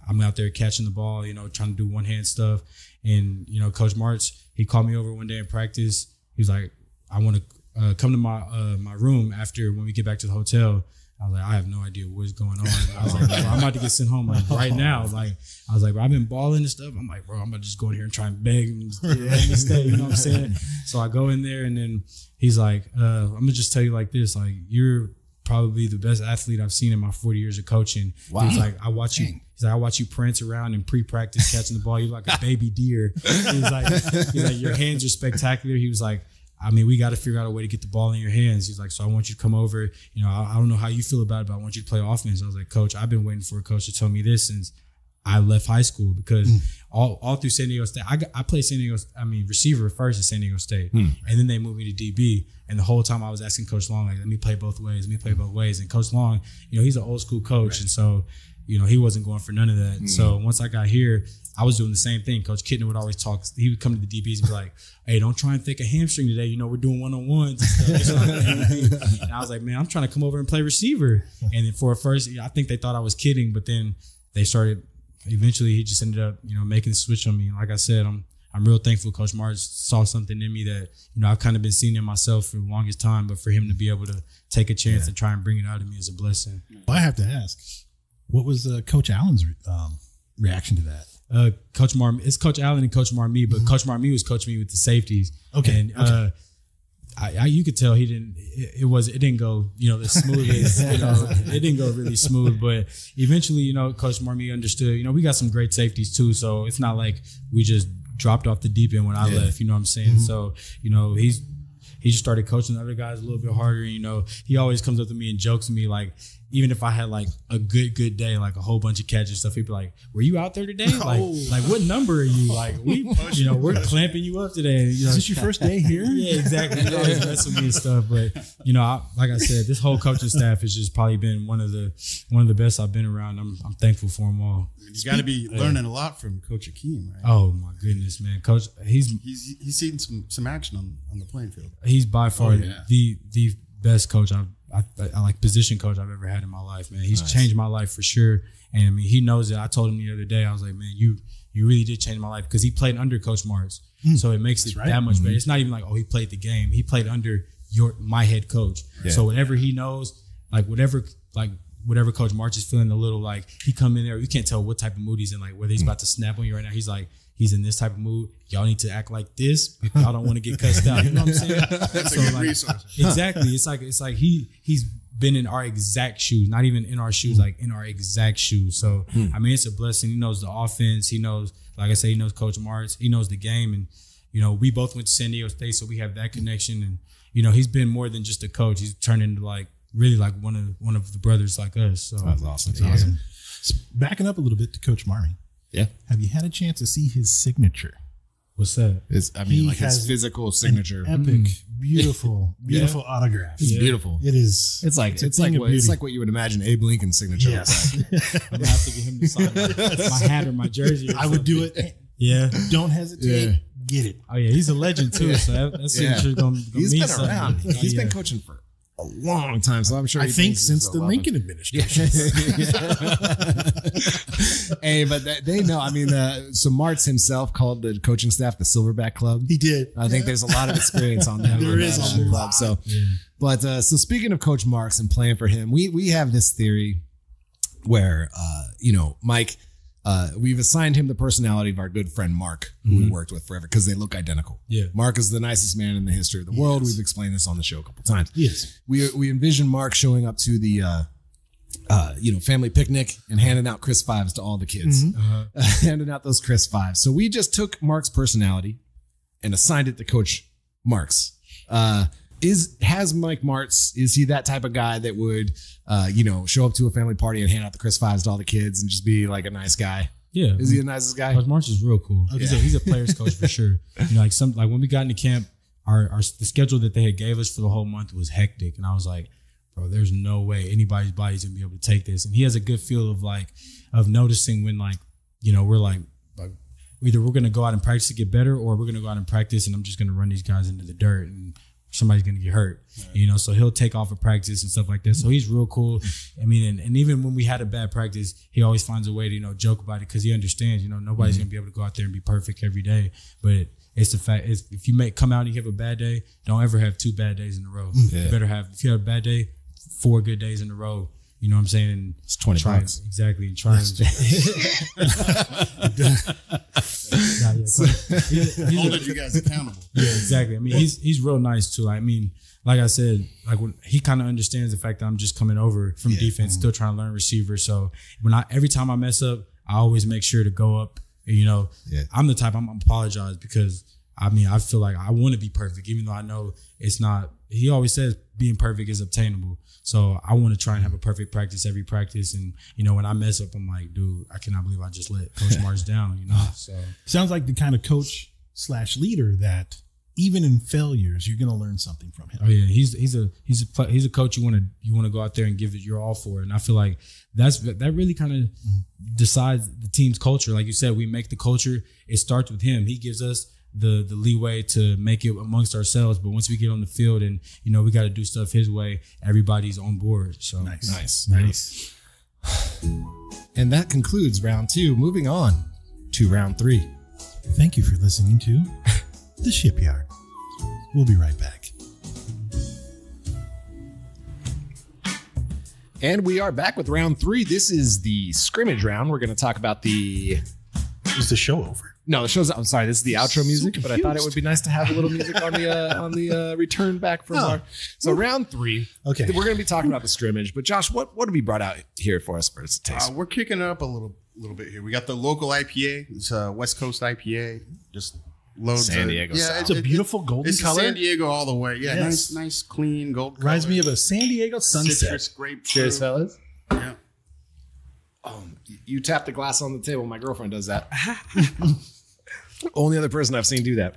I'm out there catching the ball, trying to do one hand stuff. And, Coach Martz, he called me over one day in practice. He was like, I want to come to my room after when we get back to the hotel. I was like, I have no idea what's going on. I was like, bro, I'm about to get sent home like right now. Like, I was like, bro, I've been balling and stuff. I'm like, bro, I'm about to just go in here and try and beg him to let me stay. You know what I'm saying? So I go in there and then he's like, I'm gonna just tell you like this, like you're probably the best athlete I've seen in my 40 years of coaching. Wow. He's like, I watch you prance around in pre-practice catching the ball. You're like a baby deer. He's like, your hands are spectacular. He was like, I mean, we got to figure out a way to get the ball in your hands. He's like, so I want you to come over. I don't know how you feel about it, but I want you to play offense. I was like, Coach, I've been waiting for a coach to tell me this since I left high school because all through San Diego State, I played receiver first at San Diego State. And then they moved me to DB. And the whole time I was asking Coach Long, like, let me play both ways. And Coach Long, he's an old school coach. Right. And so, he wasn't going for none of that. So once I got here, I was doing the same thing. Coach Kittner would always talk. He would come to the DBs and be like, hey, don't try and fake a hamstring today. We're doing one-on-ones and stuff. And I was like, man, I'm trying to come over and play receiver. And then for first, I think they thought I was kidding, but then they started, eventually he just ended up, making the switch on me. And like I said, I'm real thankful Coach Martz saw something in me that, I've kind of been seeing in myself for the longest time, but for him to be able to take a chance and try and bring it out of me is a blessing. Well, I have to ask, what was Coach Allen's reaction to that? It's Coach Allen and Coach Marmee, but Coach Marmee was coaching me with the safeties. Okay. And you could tell he didn't. It didn't go as smooth as it didn't go really smooth. But eventually, Coach Marmee understood. We got some great safeties too, so it's not like we just dropped off the deep end when I left. You know what I'm saying? So he just started coaching the other guys a little bit harder. He always comes up to me and jokes with me like. Even if I had like a good day, like a whole bunch of catches and stuff, people like, were you out there today? Like what number are you? Like we're clamping you up today. Is this your first day here? Yeah, exactly. He always mess with me and stuff. But like I said, this whole coaching staff has just probably been one of the best I've been around. I'm thankful for them all. You've got to be learning a lot from Coach Akeem, right? Oh my goodness, man, Coach, he's seen some action on the playing field. He's by far the best coach I like position coach I've ever had in my life, man. He's changed my life for sure. And I mean, he knows it. I told him the other day, I was like, man, you really did change my life because he played under Coach Martz. So it makes it that much better. It's not even like, oh, he played the game. He played under my head coach. Yeah. So whatever he knows, like whatever like whatever Coach March is feeling a little like he come in there, you can't tell what type of mood he's in, like whether he's about to snap on you right now. He's like, he's in this type of mood. Y'all need to act like this if y'all don't want to get cussed out. You know what I'm saying? That's a good resource. Exactly. It's like he's been in our exact shoes, not even in our shoes, like in our exact shoes. So I mean, it's a blessing. He knows the offense. He knows, like I say, he knows Coach March. He knows the game, and you know, we both went to San Diego State, so we have that connection. And you know, he's been more than just a coach. He's turned into like really like one of the brothers like us. So That's awesome. That's awesome. So backing up a little bit to Coach Marmy. Yeah. Have you had a chance to see his signature? What's that? His has physical signature. Epic, beautiful autograph. It's beautiful. It is. It's like what you would imagine Abe Lincoln's signature. Yes. I'm gonna have to get him to sign my hat or my jersey. Or I would do it. Yeah. Don't hesitate. Yeah. Get it. Oh yeah, he's a legend too. So that signature's gonna He's mean been something. around. Oh, He's been yeah. coaching for a long time, so I'm sure. I he think thinks since he's the a lot Lincoln of- administration. Hey, but they know. I mean, so Martz himself called the coaching staff the Silverback Club. He did. I think there's a lot of experience on that. There is on a the lot. club. So, but so speaking of Coach Marks and playing for him, we have this theory where Mike, we've assigned him the personality of our good friend Mark, who we worked with forever because they look identical. Yeah. Mark is the nicest man in the history of the world. We've explained this on the show a couple times. Yes. We envision Mark showing up to the family picnic and handing out Chris Fives to all the kids, handing out those Chris Fives. So we just took Mark's personality and assigned it to Coach Marks. Has Mike Martz, is he that type of guy that would, show up to a family party and hand out the Chris Fives to all the kids and just be like a nice guy? Yeah. Is he the nicest guy? Coach March is real cool. He's a player's coach for sure. You know, like when we got into camp, the schedule that they had gave us for the whole month was hectic, and I was like, bro, there's no way anybody's body's gonna be able to take this. And he has a good feel of noticing when we're like either we're gonna go out and practice to get better, or we're gonna go out and practice and I'm just gonna run these guys into the dirt and somebody's gonna get hurt. Right. So he'll take off of practice and stuff like that. So he's real cool. I mean, and even when we had a bad practice, he always finds a way to joke about it because he understands. Nobody's gonna be able to go out there and be perfect every day, but it's the fact is if you come out and you have a bad day, don't ever have 2 bad days in a row. You better have, if you have a bad day, 4 good days in a row. You know what I'm saying? And it's $20. Exactly. And try Holding you guys accountable. Yeah, exactly. I mean, he's real nice too. I mean, like I said, like when he kind of understands the fact that I'm just coming over from defense, still trying to learn receiver. So every time I mess up, I always make sure to go up. And, I'm the type I'm apologize because I feel like I want to be perfect, even though I know it's not. He always says being perfect is obtainable. So I want to try and have a perfect practice every practice. And, when I mess up, I'm like, dude, I cannot believe I just let Coach March down, So sounds like the kind of coach / leader that even in failures, you're going to learn something from him. Oh yeah. He's a coach you want to go out there and give it your all for. And I feel like that really kind of decides the team's culture. Like you said, we make the culture. It starts with him. He gives us the leeway to make it amongst ourselves, but once we get on the field and we got to do stuff his way, everybody's on board. So nice. And that concludes round 2. Moving on to round 3. Thank you for listening to The Shipyard. We'll be right back. And we are back with round 3. This is the scrimmage round. We're going to talk about Is the show over? No, the show's. I'm sorry. This is the outro music, but I thought it would be nice to have a little music on the return back from our. So round 3. Okay, we're going to be talking about the scrimmage. But Josh, what have you brought out here for us for us to taste? We're kicking it up a little bit here. We got the local IPA. It's a West Coast IPA. Just loads San of Diego. Yeah, it's a beautiful golden it's color. San Diego all the way. Yeah, Yes. nice, clean gold. Reminds color. me of a San Diego sunset. Citrus grapefruit. Cheers, fellas. Yeah. You tap the glass on the table. My girlfriend does that. Only other person I've seen do that.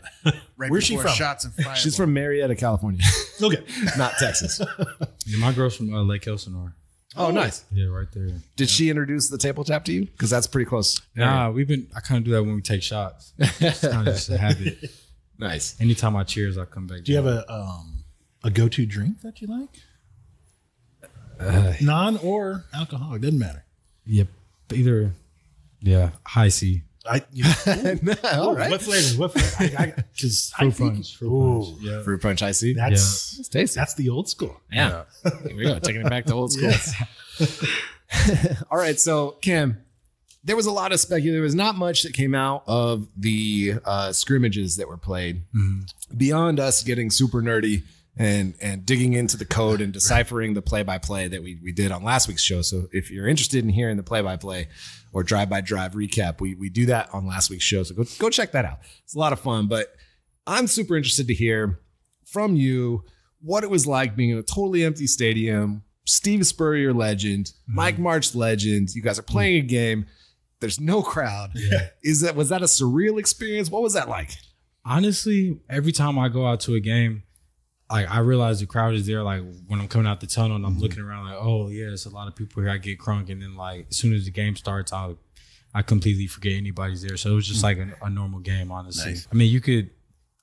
Right Where's she before from? Shots of fire. She's from Marietta, California, Okay. not Texas. Yeah, my girl's from Lake Elsinore. Oh, nice. Yeah, right there. Did she introduce the table tap to you? Because that's pretty close. Nah, I kind of do that when we take shots. It's kind of just a habit. Nice. Anytime I cheers, I come back. Do you have a go-to drink that you like? Non or alcoholic, doesn't matter. Yep. Either. Yeah. High C. All right. What flavor? What flavor? Because Fruit punch. Yeah. Fruit punch, I see. That's It's tasty. That's the old school. Yeah. Here we go. Taking it back to old school. Yes. All right, so Cam, there was a lot of speculation. There was not much that came out of the scrimmages that were played beyond us getting super nerdy and digging into the code and deciphering the play-by-play that we did on last week's show. So if you're interested in hearing the play-by-play or drive-by-drive recap, we do that on last week's show. So go check that out. It's a lot of fun, but I'm super interested to hear from you what it was like being in a totally empty stadium. Steve Spurrier legend, Mike March legend. You guys are playing a game. There's no crowd. Yeah. Was that a surreal experience? What was that like? Honestly, every time I go out to a game, like I realize the crowd is there. Like when I'm coming out the tunnel and I'm looking around, like, oh yeah, there's a lot of people here. I get crunk, and then like as soon as the game starts, I completely forget anybody's there. So it was just like a normal game, honestly. Nice. I mean, you could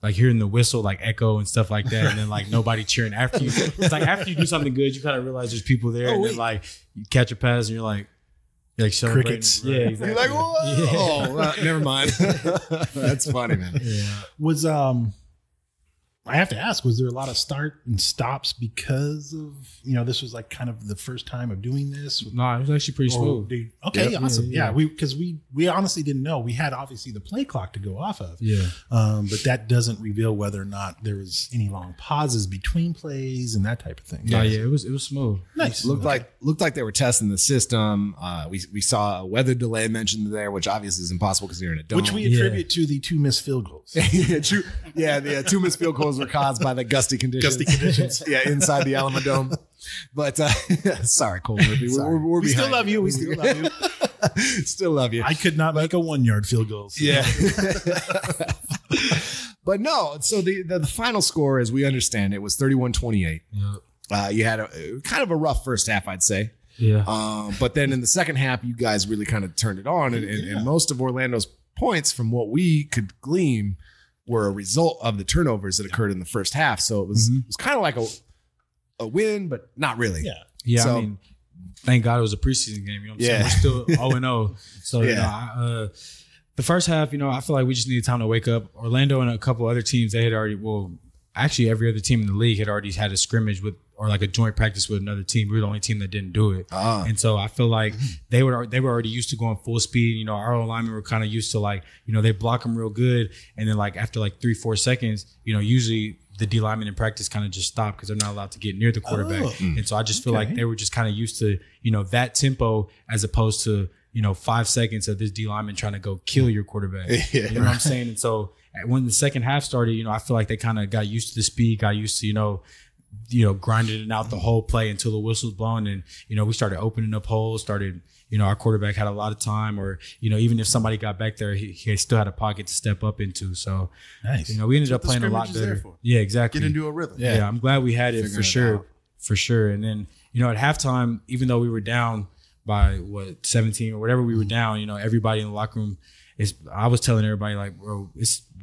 like hearing the whistle like echo and stuff like that, and then like nobody cheering after you. It's like after you do something good, you kind of realize there's people there, and then like you catch a pass and you're like celebrating. Crickets. Yeah, exactly. You're like, whoa, yeah. well, never mind. That's funny, man. Yeah. Was I have to ask, was there a lot of start and stops because of, this was like kind of the first time of doing this? No, it was actually pretty smooth. Okay, Yep. awesome. Yeah. Because we honestly didn't know. We had obviously the play clock to go off of. Yeah. But that doesn't reveal whether or not there was any long pauses between plays and that type of thing. No, yeah, it was smooth. Nice. Looked like they were testing the system. We saw a weather delay mentioned there, which obviously is impossible because you're in a dome. Which we attribute to the 2 missed field goals. Yeah, true. Yeah, the 2 missed field goals were caused by the gusty conditions. Yeah, inside the Alamo Dome. But sorry, Cole Murphy. We're we still behind love you. We still love you. Still love you. I could not make a 1-yard field goal. So. Yeah. But no, so the final score, as we understand it, was 31-28. Yep. You had a kind of a rough first half, I'd say. Yeah. But then in the second half, you guys really kind of turned it on. And most of Orlando's points, from what we could glean, were a result of the turnovers that occurred in the first half. So it was kind of like a win, but not really. Yeah. Yeah, So- I mean, thank God it was a preseason game. You know what I'm Yeah. saying? We're still 0-0. So, Yeah. the first half, I feel like we just needed time to wake up. Orlando and a couple other teams, they had already, actually every other team in the league had already had a scrimmage with, or like a joint practice with another team. We were the only team that didn't do it. And so I feel like they were already used to going full speed. Our O-linemen were kind of used to like, they block them real good. And then like after like 3-4 seconds, usually the D linemen in practice kind of just stop because they're not allowed to get near the quarterback. And so I just feel like they were just kind of used to, that tempo as opposed to, 5 seconds of this D lineman trying to go kill your quarterback. You know what I'm saying? And so when the second half started, I feel like they kind of got used to the speed, got used to, grinding it out the whole play until the whistle's blown. And, we started opening up holes, our quarterback had a lot of time, or, even if somebody got back there, he still had a pocket to step up into. So, nice. We ended up playing a lot better. Yeah, exactly. Get into a rhythm. Yeah, I'm glad we had it for sure. For sure. And then, at halftime, even though we were down by 17 or whatever we were down, everybody in the locker room I was telling everybody like, bro,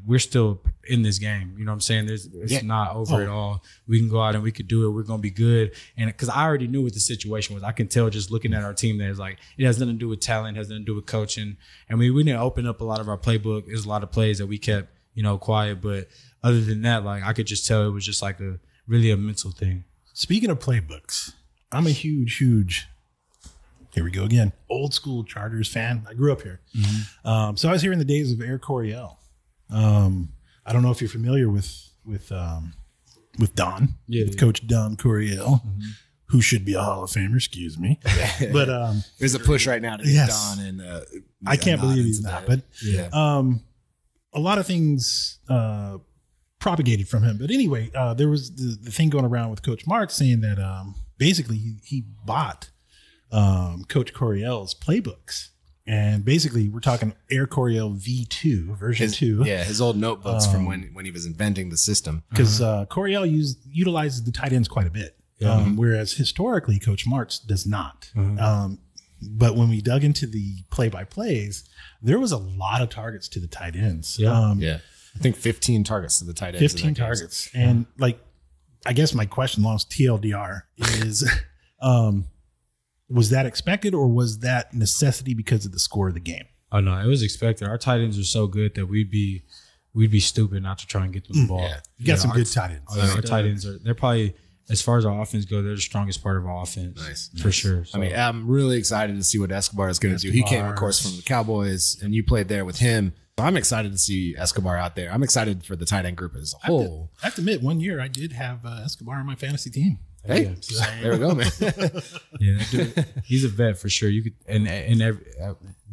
we're still in this game. You know what I'm saying? It's not over at all. We can go out and we could do it. We're going to be good. And because I already knew what the situation was. I can tell just looking at our team that it's like, it has nothing to do with talent, has nothing to do with coaching. And we didn't open up a lot of our playbook. There's a lot of plays that we kept, quiet. But other than that, like I could just tell it was just like really a mental thing. Speaking of playbooks, I'm a huge, here we go again, old school Chargers fan. I grew up here. So I was here in the days of Air Coryell. I don't know if you're familiar with Don, with Coach Don Coryell, who should be a Hall of Famer, excuse me. But there's a push right now to get Don, and I can't believe he's not. But a lot of things propagated from him. But anyway, there was the thing going around with Coach Mark saying that basically he bought Coach Coryell's playbooks. And basically, we're talking Air Coryell V2, version 2. Yeah, his old notebooks from when he was inventing the system. Because Coryell utilizes the tight ends quite a bit, whereas historically, Coach Martz does not. But when we dug into the play-by-plays, there was a lot of targets to the tight ends. I think 15 targets to the tight ends. 15 targets. And, I guess my question, long as TLDR, is... was that expected, or was that necessity because of the score of the game? Oh no, it was expected. Our tight ends are so good that we'd be stupid not to try and get them the ball. You got some good tight ends. Our tight ends they're probably as far as our offense goes, they're the strongest part of our offense. For sure. So, I mean, I'm really excited to see what Escobar is going to do. He came, of course, from the Cowboys, and you played there with him. I'm excited to see Escobar out there. I'm excited for the tight end group as a whole. I have to admit, one year I did have Escobar on my fantasy team. Hey, there we go, man. Yeah, dude, he's a vet for sure. You could and every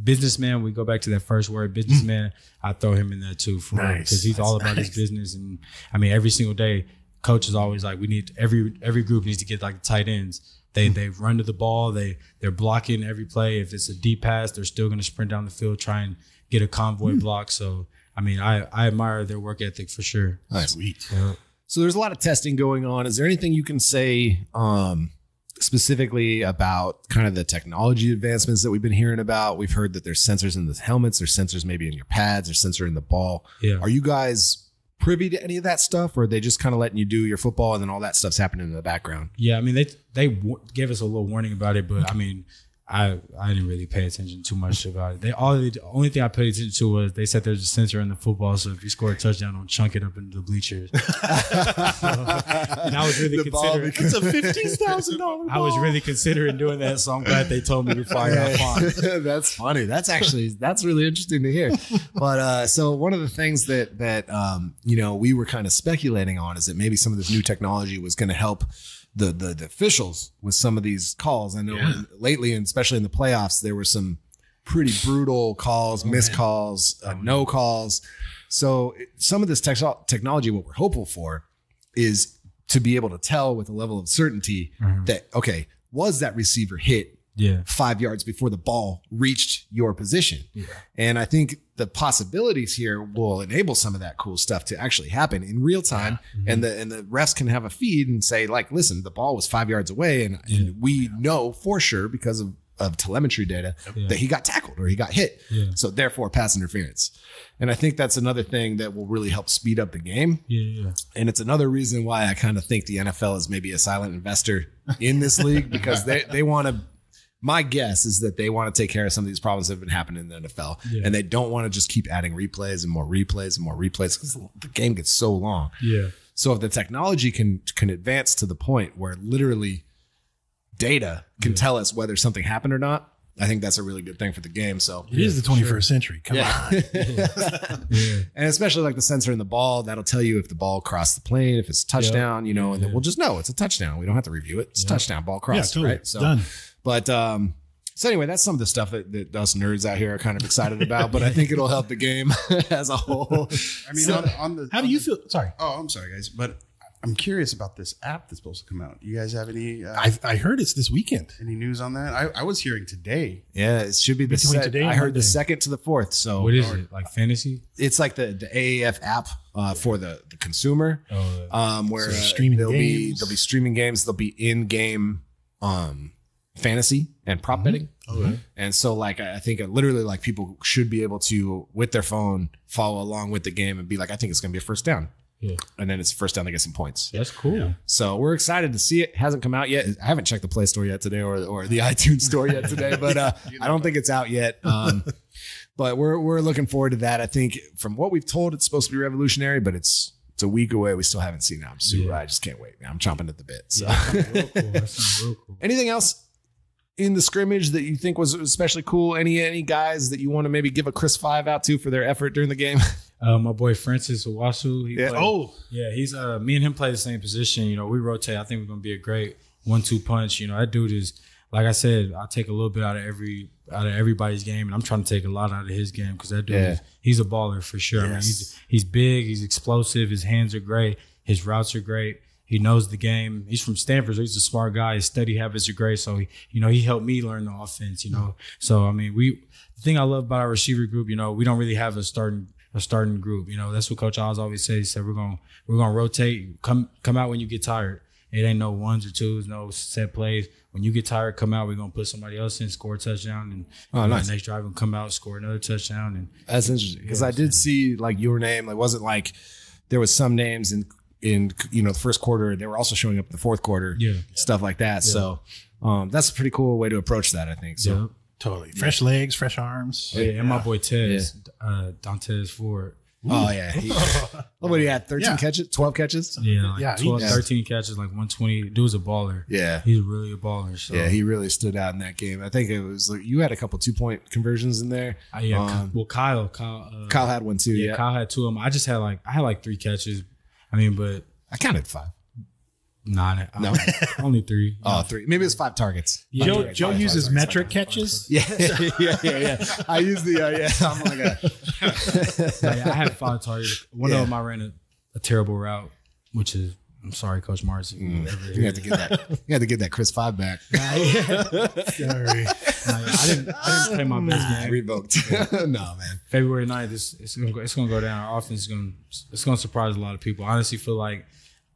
businessman. We go back to that first word, businessman. I throw him in there too, for because he's all about his business. And I mean, every single day, coach is always like, we need every group needs to get like tight ends. They run to the ball. They're blocking every play. If it's a deep pass, they're still going to sprint down the field, try and get a convoy block. So I mean, I admire their work ethic for sure. Nice. Sweet. Yeah. So there's a lot of testing going on. Is there anything you can say specifically about kind of the technology advancements that we've been hearing about? We've heard that there's sensors in the helmets, there's sensors maybe in your pads, there's sensor in the ball. Yeah. Are you guys privy to any of that stuff, or are they just kind of letting you do your football and then all that stuff's happening in the background? Yeah, I mean, they gave us a little warning about it, but I mean, I didn't really pay attention too much about it. The only thing I paid attention to was they said there's a sensor in the football, so if you score a touchdown, don't chunk it up into the bleachers. And I was really considering. It's a $15,000. I was really considering doing that, so I'm glad they told me before I got fined. That's funny. That's really interesting to hear. But so one of the things that we were kind of speculating on is that maybe some of this new technology was going to help the officials with some of these calls. I know lately, and especially in the playoffs, there were some pretty brutal calls, missed calls, no calls. So some of this technology, what we're hopeful for is to be able to tell with a level of certainty that, okay, was that receiver hit 5 yards before the ball reached your position? Yeah. And I think the possibilities here will enable some of that cool stuff to actually happen in real time. Yeah. And the refs can have a feed and say, like, listen, the ball was 5 yards away. And we know for sure because of telemetry data that he got tackled or he got hit. Yeah. So therefore pass interference. And I think that's another thing that will really help speed up the game. Yeah. And it's another reason why I kind of think the NFL is maybe a silent investor in this league, because they want to, my guess is that they want to take care of some of these problems that have been happening in the NFL, and they don't want to just keep adding replays and more replays and more replays because the game gets so long. Yeah. So if the technology can advance to the point where literally data can tell us whether something happened or not, I think that's a really good thing for the game. So it is the 21st century. Come on. And especially like the sensor in the ball, that'll tell you if the ball crossed the plane, if it's a touchdown, and then we'll just know it's a touchdown. We don't have to review it. It's a touchdown, ball crossed. Totally. Right? So, done. But so anyway, that's some of the stuff that us nerds out here are kind of excited about, but I think it'll help the game as a whole. I mean, how do you feel? Sorry. Oh, I'm sorry, guys, but I'm curious about this app that's supposed to come out. You guys have any? I heard it's this weekend. Any news on that? I was hearing today. Yeah, it should be between today. I heard the 2nd to the 4th. So what is it, like fantasy? It's like the AAF app for the consumer, where streaming there'll be streaming games. There'll be in-game fantasy and prop betting. Okay. And so like, I think literally like people should be able to, with their phone, follow along with the game and be like, I think it's going to be a first down. Yeah. And then it's first down to get some points. That's cool. Yeah. So we're excited to see it. Hasn't come out yet. I haven't checked the Play Store yet today or the iTunes Store yet today, but I don't think it's out yet. But we're looking forward to that. I think from what we've told, it's supposed to be revolutionary, but it's a week away. We still haven't seen it. I'm super. I just can't wait, man. I'm chomping at the bit. So real cool. That's real cool. Anything else in the scrimmage that you think was especially cool? Any guys that you want to maybe give a Chris 5 out to for their effort during the game? My boy Francis Owasu. He's me and him play the same position. We rotate. I think we're gonna be a great 1-2 punch. That dude is, like I said, I take a little bit out of everybody's game, and I'm trying to take a lot out of his game because that dude he's a baller for sure. Yes. I mean, he's big, he's explosive, his hands are great, his routes are great. He knows the game. He's from Stanford, so he's a smart guy. His study habits are great. So he helped me learn the offense. So I mean, the thing I love about our receiver group, we don't really have a starting group. That's what Coach Oz always says. He said we're gonna rotate. Come out when you get tired. It ain't no ones or twos, no set plays. When you get tired, come out. We're gonna put somebody else in, score a touchdown, and nice. The next drive will come out, score another touchdown. And that's interesting because I did see like your name. It wasn't like there was some names in the first quarter. They were also showing up in the fourth quarter, stuff like that. Yeah. So that's a pretty cool way to approach that, I think. So totally fresh legs, fresh arms. And my boy Tez, Dantes Ford. Oh yeah. What do you had? 13 catches, 12 catches. Yeah, like Yeah, 12, he- 13 catches, like 120. Dude's a baller. Yeah. He's really a baller. So. Yeah, he really stood out in that game. I think it was like you had a couple 2-point conversions in there. Well, Kyle Kyle had one too. yeah, Yeah, Kyle had 2 of them. I had like 3 catches. I mean, but I counted 5. nah, No. only 3. Oh, 3. Maybe it was 5 targets. Joe uses metric catches. Yeah. I used the I'm like I had 5 targets. One of them I ran a terrible route, which is I'm sorry, Coach Mars. you had to get that. You had to get that Chris 5 back. Sorry. I didn't play my best game. Revoked. No, man. February 9th, it's gonna go down. Our offense is gonna surprise a lot of people. I honestly feel like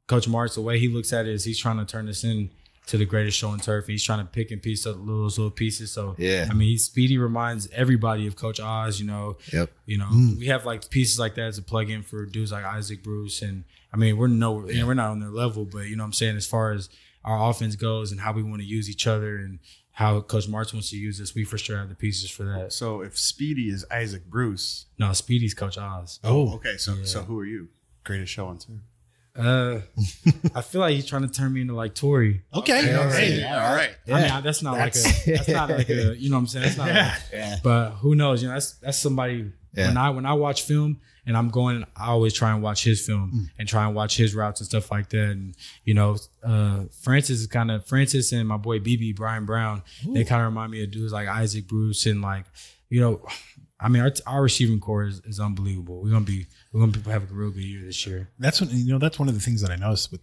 Coach Marks, the way he looks at it is he's trying to turn this into the greatest show on turf. He's trying to pick and piece up those little pieces. So yeah, I mean, Speedy reminds everybody of Coach Oz. You know, we have like pieces like that as a plug-in for dudes like Isaac Bruce, and I mean, we're not on their level, but you know what I'm saying, as far as our offense goes and how we want to use each other and how Coach Marks wants to use us, we for sure have the pieces for that. So if Speedy is Isaac Bruce, No, Speedy's Coach Oz. Oh, okay. So who are you? Greatest show on turf. I feel like he's trying to turn me into like Tory. okay. All Hey, right. All right. I mean, that's not like a, you know what I'm saying? That's not like, but who knows? You know, that's somebody, when I watch film and I'm going, I always try and watch his film and try and watch his routes and stuff like that. And, you know, Francis and my boy BB, Brian Brown, they kind of remind me of dudes like Isaac Bruce and like, you know, I mean, our receiving core is unbelievable. We're gonna have a real good year this year. That's one of the things that I noticed with,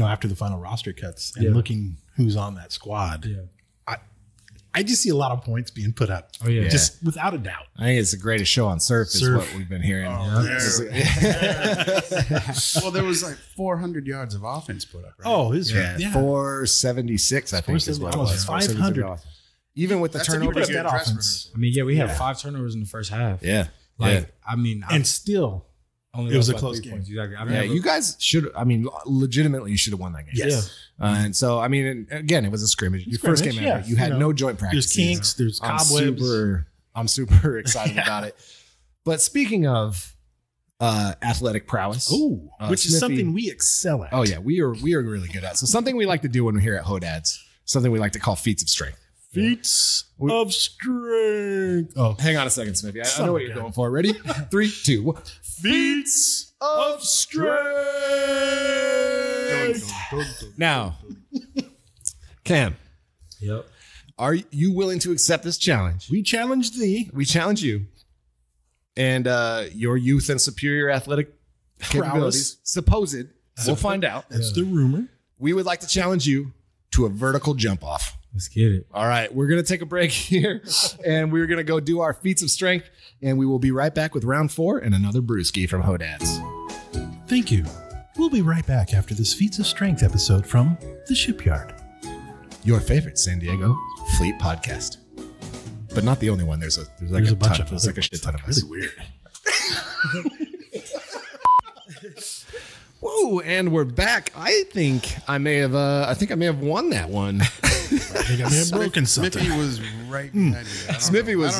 after the final roster cuts and looking who's on that squad. Yeah. I just see a lot of points being put up. Oh yeah, just without a doubt. I think it's the greatest show on surf is what we've been hearing. Well, there was like 400 yards of offense put up. Right? Oh, his 476, I think is what it was. 500. Even with the That's a turnovers. pretty good dress rehearsal. I mean, we had 5 turnovers in the first half. Yeah. I mean, And still, only it was a lost by close 3 game. points. Exactly. I Yeah, you guys should. I mean, legitimately, you should have won that game. yes. And so, I mean, and again, it was a scrimmage. Your first game Scrimmage, ever. You had no joint There's practice. kinks, there's cobwebs. I'm super excited about it. But speaking of athletic prowess, which is Smithy- something we excel at. Oh yeah, we are really good at. So something we like to do when we're here at Hodad's, something we like to call feats of strength. Feats of strength. Oh, Hang on a second, Smithy. I know what you're going for. Ready? 3, 2, 1. feats of strength. Now, Cam, Yep. are you willing to accept this challenge? We challenge thee. We challenge you and your youth and superior athletic capabilities. Supposed. We'll find out. That's the rumor. We would like to challenge you to a vertical jump off. Let's get it. All right, we're going to take a break here and we're going to go do our feats of strength. And we will be right back with round 4 and another brewski from Hodad's. Thank you. We'll be right back after this Feats of Strength episode from the Shipyard. Your favorite San Diego Fleet podcast. But not the only one. There's a There's a bunch ton, of there's like a shit ton of us. Really weird. Whoa, and we're back. I think I may have won that one. I think I may have broken something. Smithy was right behind me. Smithy was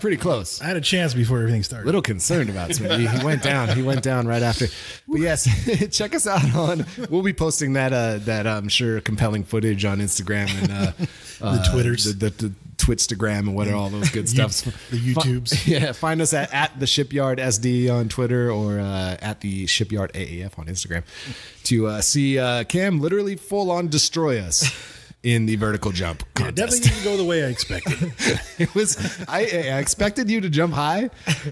pretty close. I had a chance before everything started. Little concerned about Smithy. He went down right after. But yes, check us out on. We'll be posting that I'm sure compelling footage on Instagram and the Twitters, the Twitstagram and what are all those good stuff. the YouTubes. Yeah, find us at the Shipyard SD on Twitter or at the Shipyard AAF on Instagram to see Cam literally full on destroy us in the vertical jump Yeah, contest. definitely didn't go the way I expected. It was I expected you to jump high,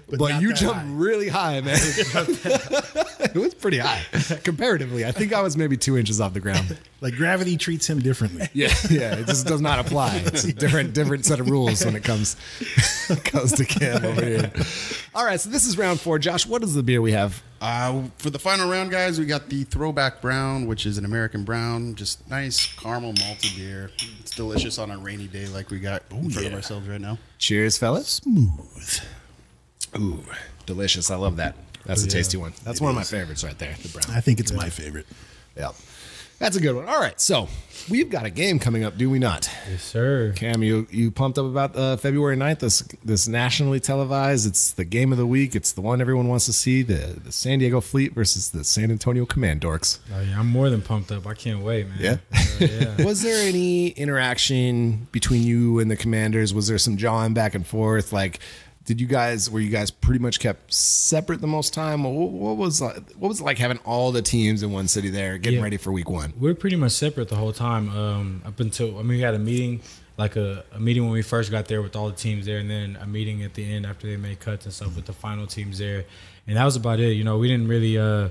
but not you that jumped high. really high, man. It was pretty high comparatively. I think I was maybe 2 inches off the ground. Like gravity treats him differently. Yeah, it just does not apply. It's a different set of rules when it comes to Cam over here. All right, so this is round 4. Josh, what is the beer we have? For the final round, guys, we got the Throwback Brown, which is an American brown. Just nice caramel malty beer. It's delicious on a rainy day like we got in front of ourselves right now. Cheers, fellas. Smooth. Ooh, delicious. I love that. That's a tasty one. That's one of my favorites right there, the brown. I think it's my favorite. Yeah. That's a good one. All right, so we've got a game coming up, do we not? Yes, sir. Cam, you pumped up about February 9th, this nationally televised. It's the game of the week. It's the one everyone wants to see, the San Diego Fleet versus the San Antonio Command Dorks. Oh, yeah, I'm more than pumped up. I can't wait, man. Yeah? Yeah. Was there any interaction between you and the Commanders? Was there some jawing back and forth? Like, were you guys pretty much kept separate the most time? What was it like having all the teams in one city there getting ready for week one? We're pretty much separate the whole time. Up until we had a meeting, like a meeting when we first got there with all the teams there, and then a meeting at the end after they made cuts and stuff with the final teams there, and that was about it. You know, we didn't really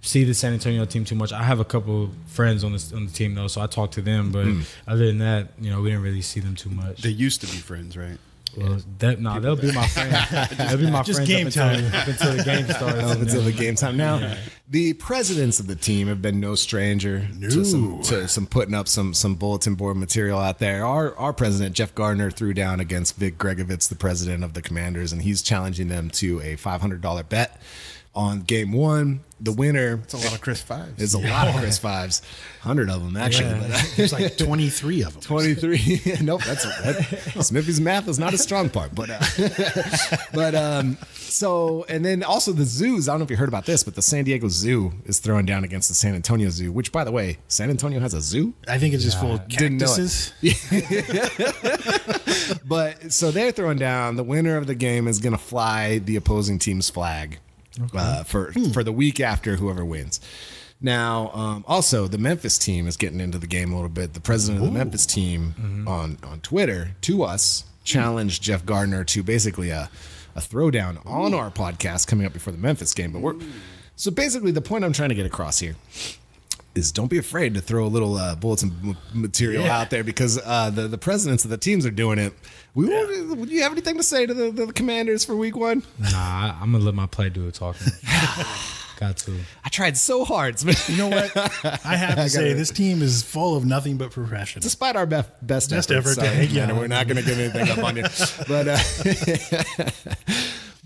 see the San Antonio team too much. I have a couple friends on the team though, so I talked to them. But other than that, you know, we didn't really see them too much. They used to be friends, right? Well, they'll be my friends. They'll be my Just friends game time. up until the game starts. Up until the game time. Now, the presidents of the team have been no stranger to some putting up some bulletin board material out there. Our president, Jeff Gardner, threw down against Vic Gregovitz, the president of the Commanders, and he's challenging them to a $500 bet on game one. The winner. It's a lot of Chris Fives. It's a lot of Chris Fives. 100 of them, actually. Yeah. But, There's like 23 of them. 23. Nope, Smithy's math is not a strong part. So, and then also the zoos. I don't know if you heard about this, but the San Diego Zoo is throwing down against the San Antonio Zoo, which, by the way, San Antonio has a zoo? I think it's just full of Didn't know it. cactuses. But so they're throwing down. The winner of the game is going to fly the opposing team's flag for the week after whoever wins. Now, also the Memphis team is getting into the game a little bit. The president of the Memphis team on Twitter to us challenged Jeff Gardner to basically a throwdown on our podcast coming up before the Memphis game. But so basically the point I'm trying to get across here is don't be afraid to throw a little bulletin material out there, because the presidents of the teams are doing it. Would you have anything to say to the Commanders for week one? Nah, I'm going to let my play do the talking. Got to. I tried so hard. You know what? I have to say, this team is full of nothing but professionals. Despite our best efforts, effort, we're not going to give anything up on you.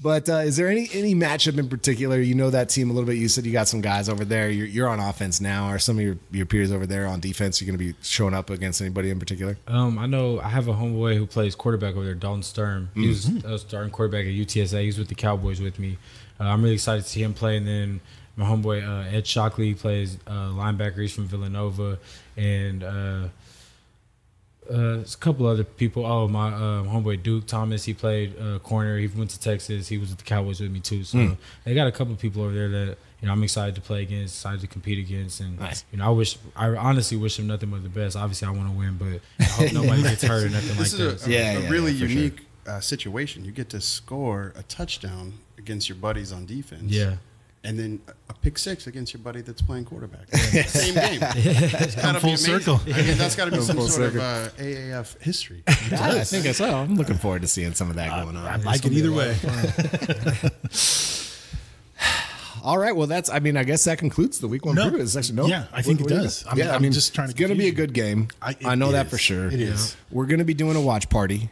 But is there any matchup in particular? You know that team a little bit. You said you got some guys over there. You're on offense now. Are some of your peers over there on defense? You're going to be showing up against anybody in particular? I know I have a homeboy who plays quarterback over there, Dalton Sturm. He was a starting quarterback at UTSA. He's with the Cowboys with me. I'm really excited to see him play. And then my homeboy Ed Shockley plays linebacker. He's from Villanova. And there's a couple other people. Oh, my homeboy Duke Thomas, he played corner. He went to Texas. He was with the Cowboys with me too. So they got a couple of people over there that I'm excited to play against, excited to compete against. And nice. I honestly wish them nothing but the best. Obviously, I want to win, but I hope nobody gets hurt or nothing like that. This is a really unique situation. You get to score a touchdown against your buddies on defense. Yeah. And then a pick six against your buddy that's playing quarterback. Same game. It's gotta Full be amazing. circle. I mean, that's got to be some Full sort circle. of AAF history. Yeah, I think so. I'm looking forward to seeing some of that going on. I like it either way. All right. Well, I guess that concludes the week one preview section. No, yeah, I think it does. I'm just trying to. It's going to be a good game. I know that for sure. It is. We're going to be doing a watch party.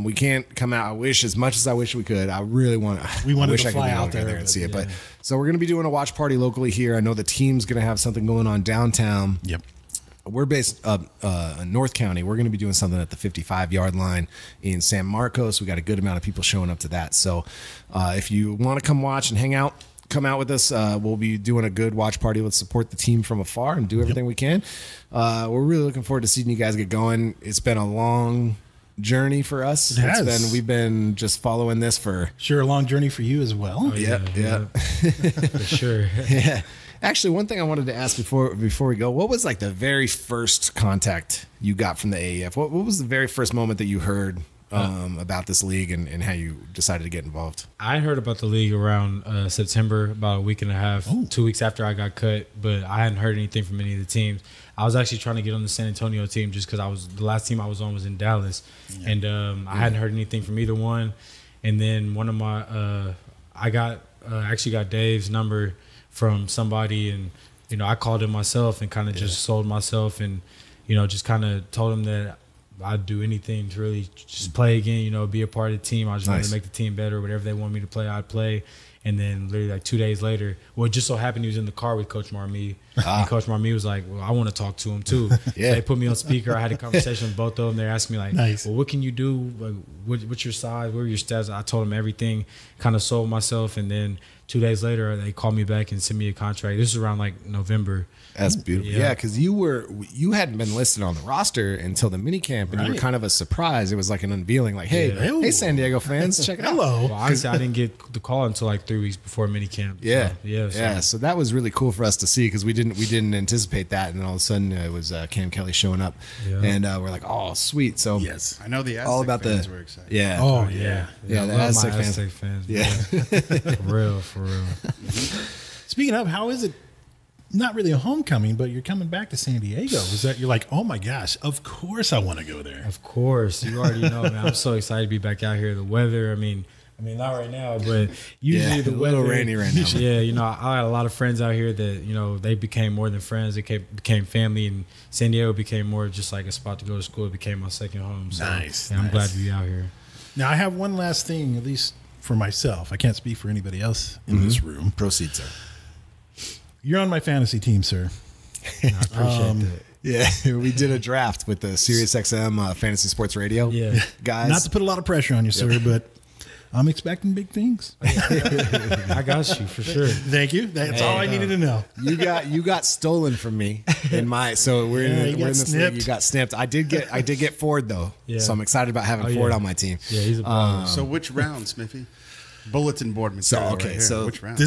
We can't come out. I wish, as much as I wish we could, I really want. We wanted to I fly could out there and see it. But so we're going to be doing a watch party locally here. I know the team's going to have something going on downtown. Yep. We're based in North County. We're going to be doing something at the 55-yard line in San Marcos. We got a good amount of people showing up to that. So if you want to come watch and hang out, come out with us. We'll be doing a good watch party. Let's support the team from afar and do everything we can. We're really looking forward to seeing you guys get going. It's been a long journey for us. We've been just following this for a long journey for you as well. Oh, yeah. For sure. Yeah. Actually, one thing I wanted to ask before we go, what was like the very first contact you got from the AAF? What was the very first moment that you heard about this league and how you decided to get involved? I heard about the league around September, about a week and a half, 2 weeks after I got cut, but I hadn't heard anything from any of the teams. I was actually trying to get on the San Antonio team just because the last team I was on was in Dallas, and I hadn't heard anything from either one. And then one of my, I actually got Dave's number from somebody, and I called him myself and kind of just sold myself, and just kind of told him that I'd do anything to really just play again, be a part of the team. I just wanted to make the team better. Whatever they want me to play, I'd play. And then literally like 2 days later, well, it just so happened he was in the car with Coach Marmee. And Coach Marmee was like, well, I want to talk to him too. Yeah. So they put me on speaker. I had a conversation with both of them. They're asking me like, Nice. well, what can you do? Like, what's your size? What are your stats? I told them everything, kind of sold myself. And then 2 days later, they called me back and sent me a contract. This is around like November. That's beautiful. Yeah, because you hadn't been listed on the roster until the mini camp, and you were kind of a surprise. It was like an unveiling, like, hey, hey, San Diego fans, check it out. Hello. Well, honestly, I didn't get the call until like 3 weeks before mini camp. Yeah, So. So that was really cool for us to see because we didn't anticipate that, and then all of a sudden it was Cam Kelly showing up, and we're like, oh, sweet. So Yes. I know the Aztec all about fans the were excited. yeah. Oh, yeah. Yeah, I the love Aztec my fans. Aztec fans. Yeah. For real. Speaking of, how is it? Not really a homecoming, but you're coming back to San Diego. Is that you're like, oh my gosh, of course I want to go there. Of course, you already know, man. I'm so excited to be back out here. The weather, I mean, not right now, but usually the a little weather, rainy right now. Yeah, I had a lot of friends out here that they became more than friends. They became family, and San Diego became more just like a spot to go to school. It became my second home. So, Nice, I'm nice. glad to be out here. Now I have one last thing, at least for myself. I can't speak for anybody else in this room. Proceed, sir. You're on my fantasy team, sir. I appreciate that. Yeah, we did a draft with the SiriusXM Fantasy Sports Radio. Yeah. Guys. Not to put a lot of pressure on you, sir, but I'm expecting big things. I got you for sure. Thank you. That's all I needed to know. You got stolen from me in my we're Yeah, in you got this league. snipped. You got snipped. I did get Ford though, Yeah. so I'm excited about having Ford yeah. on my team. Yeah, he's a baller. So which round, Smithy? Bulletin board material. okay, right here. so which round?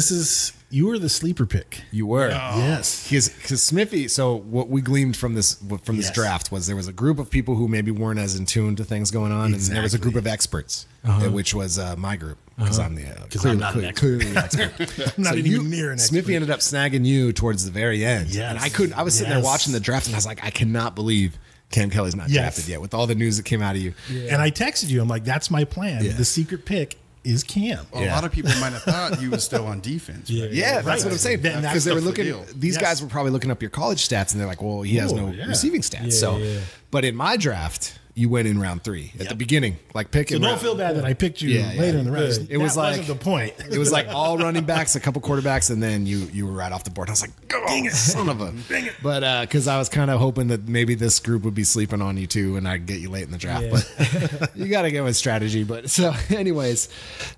You were the sleeper pick. You were Yes. because Smithy. So what we gleaned from this Yes. draft was there was a group of people who maybe weren't as in tune to things going on, and there was a group of experts, which was my group because I'm the I'm not an expert. clearly the expert. I'm not So even near an expert. Smithy ended up snagging you towards the very end. Yes. And I couldn't. I was sitting there Yes. watching the draft, and I was like, I cannot believe Cam Kelly's not Yes. drafted yet with all the news that came out of you. And I texted you. I'm like, that's my plan. Yeah. The secret pick is Cam. Well, a lot of people might have thought you was still on defense. Right? Yeah, that's what I'm saying. Then that's Because they were the looking. deal. These Yes. guys were probably looking up your college stats, and they're like, "Well, he has Oh, no yeah. receiving stats." Yeah, so, yeah. but in my draft, you went in round 3 at the beginning, like picking. So don't round- feel bad that I picked you Yeah, yeah. later in the round. It was That like wasn't the point. It was like all running backs, a couple quarterbacks, and then you were right off the board. I was like, "Dang it, son of a!" Dang it! But because I was kind of hoping that maybe this group would be sleeping on you too, and I'd get you late in the draft. Yeah. But you got to go with strategy. But so, anyways,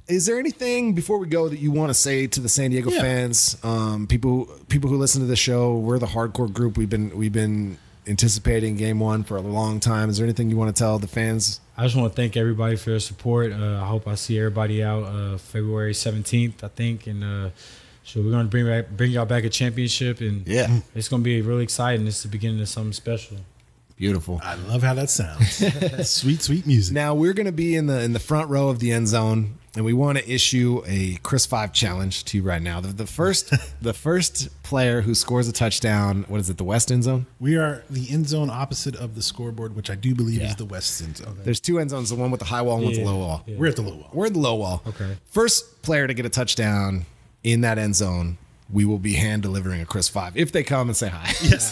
is there anything before we go that you want to say to the San Diego fans, people who listen to the show? We're the hardcore group. We've been anticipating game 1 for a long time. Is there anything you want to tell the fans? I just want to thank everybody for their support. I hope I see everybody out February 17th, I think, and so we're going to bring y'all back a championship, and it's going to be really exciting. It's the beginning of something special. Beautiful. I love how that sounds. Sweet, sweet music. Now we're going to be in the front row of the end zone, and we want to issue a Chris 5 challenge to you right now. The first player who scores a touchdown, what is it? The west end zone. We are the end zone opposite of the scoreboard, which I do believe is the west end zone. There's 2 end zones, the one with the high wall and one with the low wall. Yeah. We're at the low wall. We're at the low wall. Okay. First player to get a touchdown in that end zone, we will be hand delivering a Chris 5 if they come and say hi. Yes.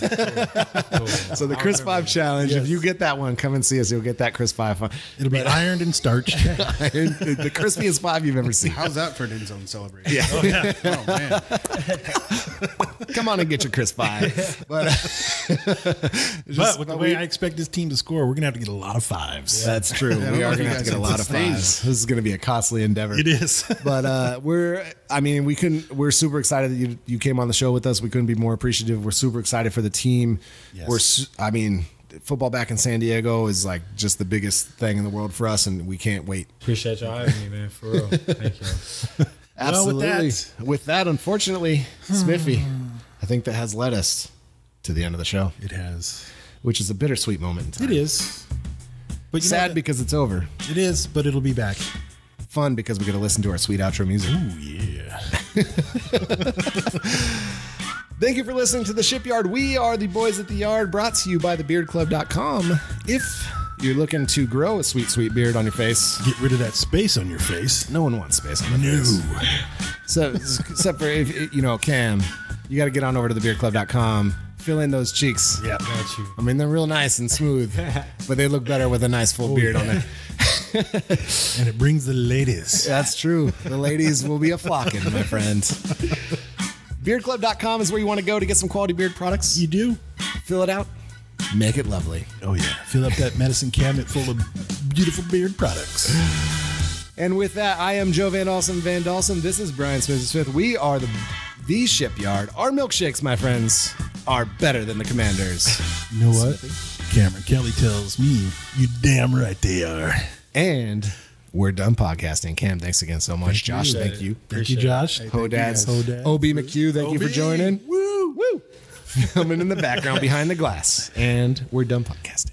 Cool. So the Chris 5 challenge, if you get that one, come and see us. You'll get that Chris 5. It'll be ironed and starched. The crispiest 5 you've ever seen. How's that for an end zone celebration? Yeah. Oh man. Come on and get your Chris 5. But But with the way I expect this team to score, we're going to have to get a lot of 5s. that's true. I don't We know are if going to you have to guys get a lot of sustain 5s. This is going to be a costly endeavor. It is. But we're super excited that you came on the show with us. We couldn't be more appreciative. We're super excited for the team. Yes. Football back in San Diego is like just the biggest thing in the world for us, and we can't wait. Appreciate y'all having me, man. For real. Thank you. Absolutely. With that, unfortunately, Smithy, I think that has led us to the end of the show, It has. which is a bittersweet moment in time. It is. But you know Sad that- because it's over. it is, but it'll be back. Fun because we get to listen to our sweet outro music. Ooh, yeah. Thank you for listening to The Shipyard. We are the Boys at the Yard, brought to you by thebeardclub.com. If you're looking to grow a sweet, sweet beard on your face, Get rid of that space on your face. no one wants space on their face. So, except for, if Cam, you got to get on over to thebeardclub.com, fill in those cheeks. Yeah. Got you. I mean, they're real nice and smooth, but they look better with a nice full beard on there. And it brings the ladies. That's true. The ladies will be a flocking, my friends. Beardclub.com is where you want to go to get some quality beard products. You do? Fill it out. Make it lovely. Oh, yeah. Fill up that medicine cabinet full of beautiful beard products. And with that, I am Joe Van Dalsen. This is Brian Smith. We are the Shipyard. Our milkshakes, my friends, are better than the Commanders. You know what? Cameron Kelly tells me, you damn right they are. And we're done podcasting. Cam, thanks again so much. Josh, thank you. Thank you, Josh. Hodad. Hodad. OB McHugh, thank you for joining. Woo! Woo! Filming in the background behind the glass. And we're done podcasting.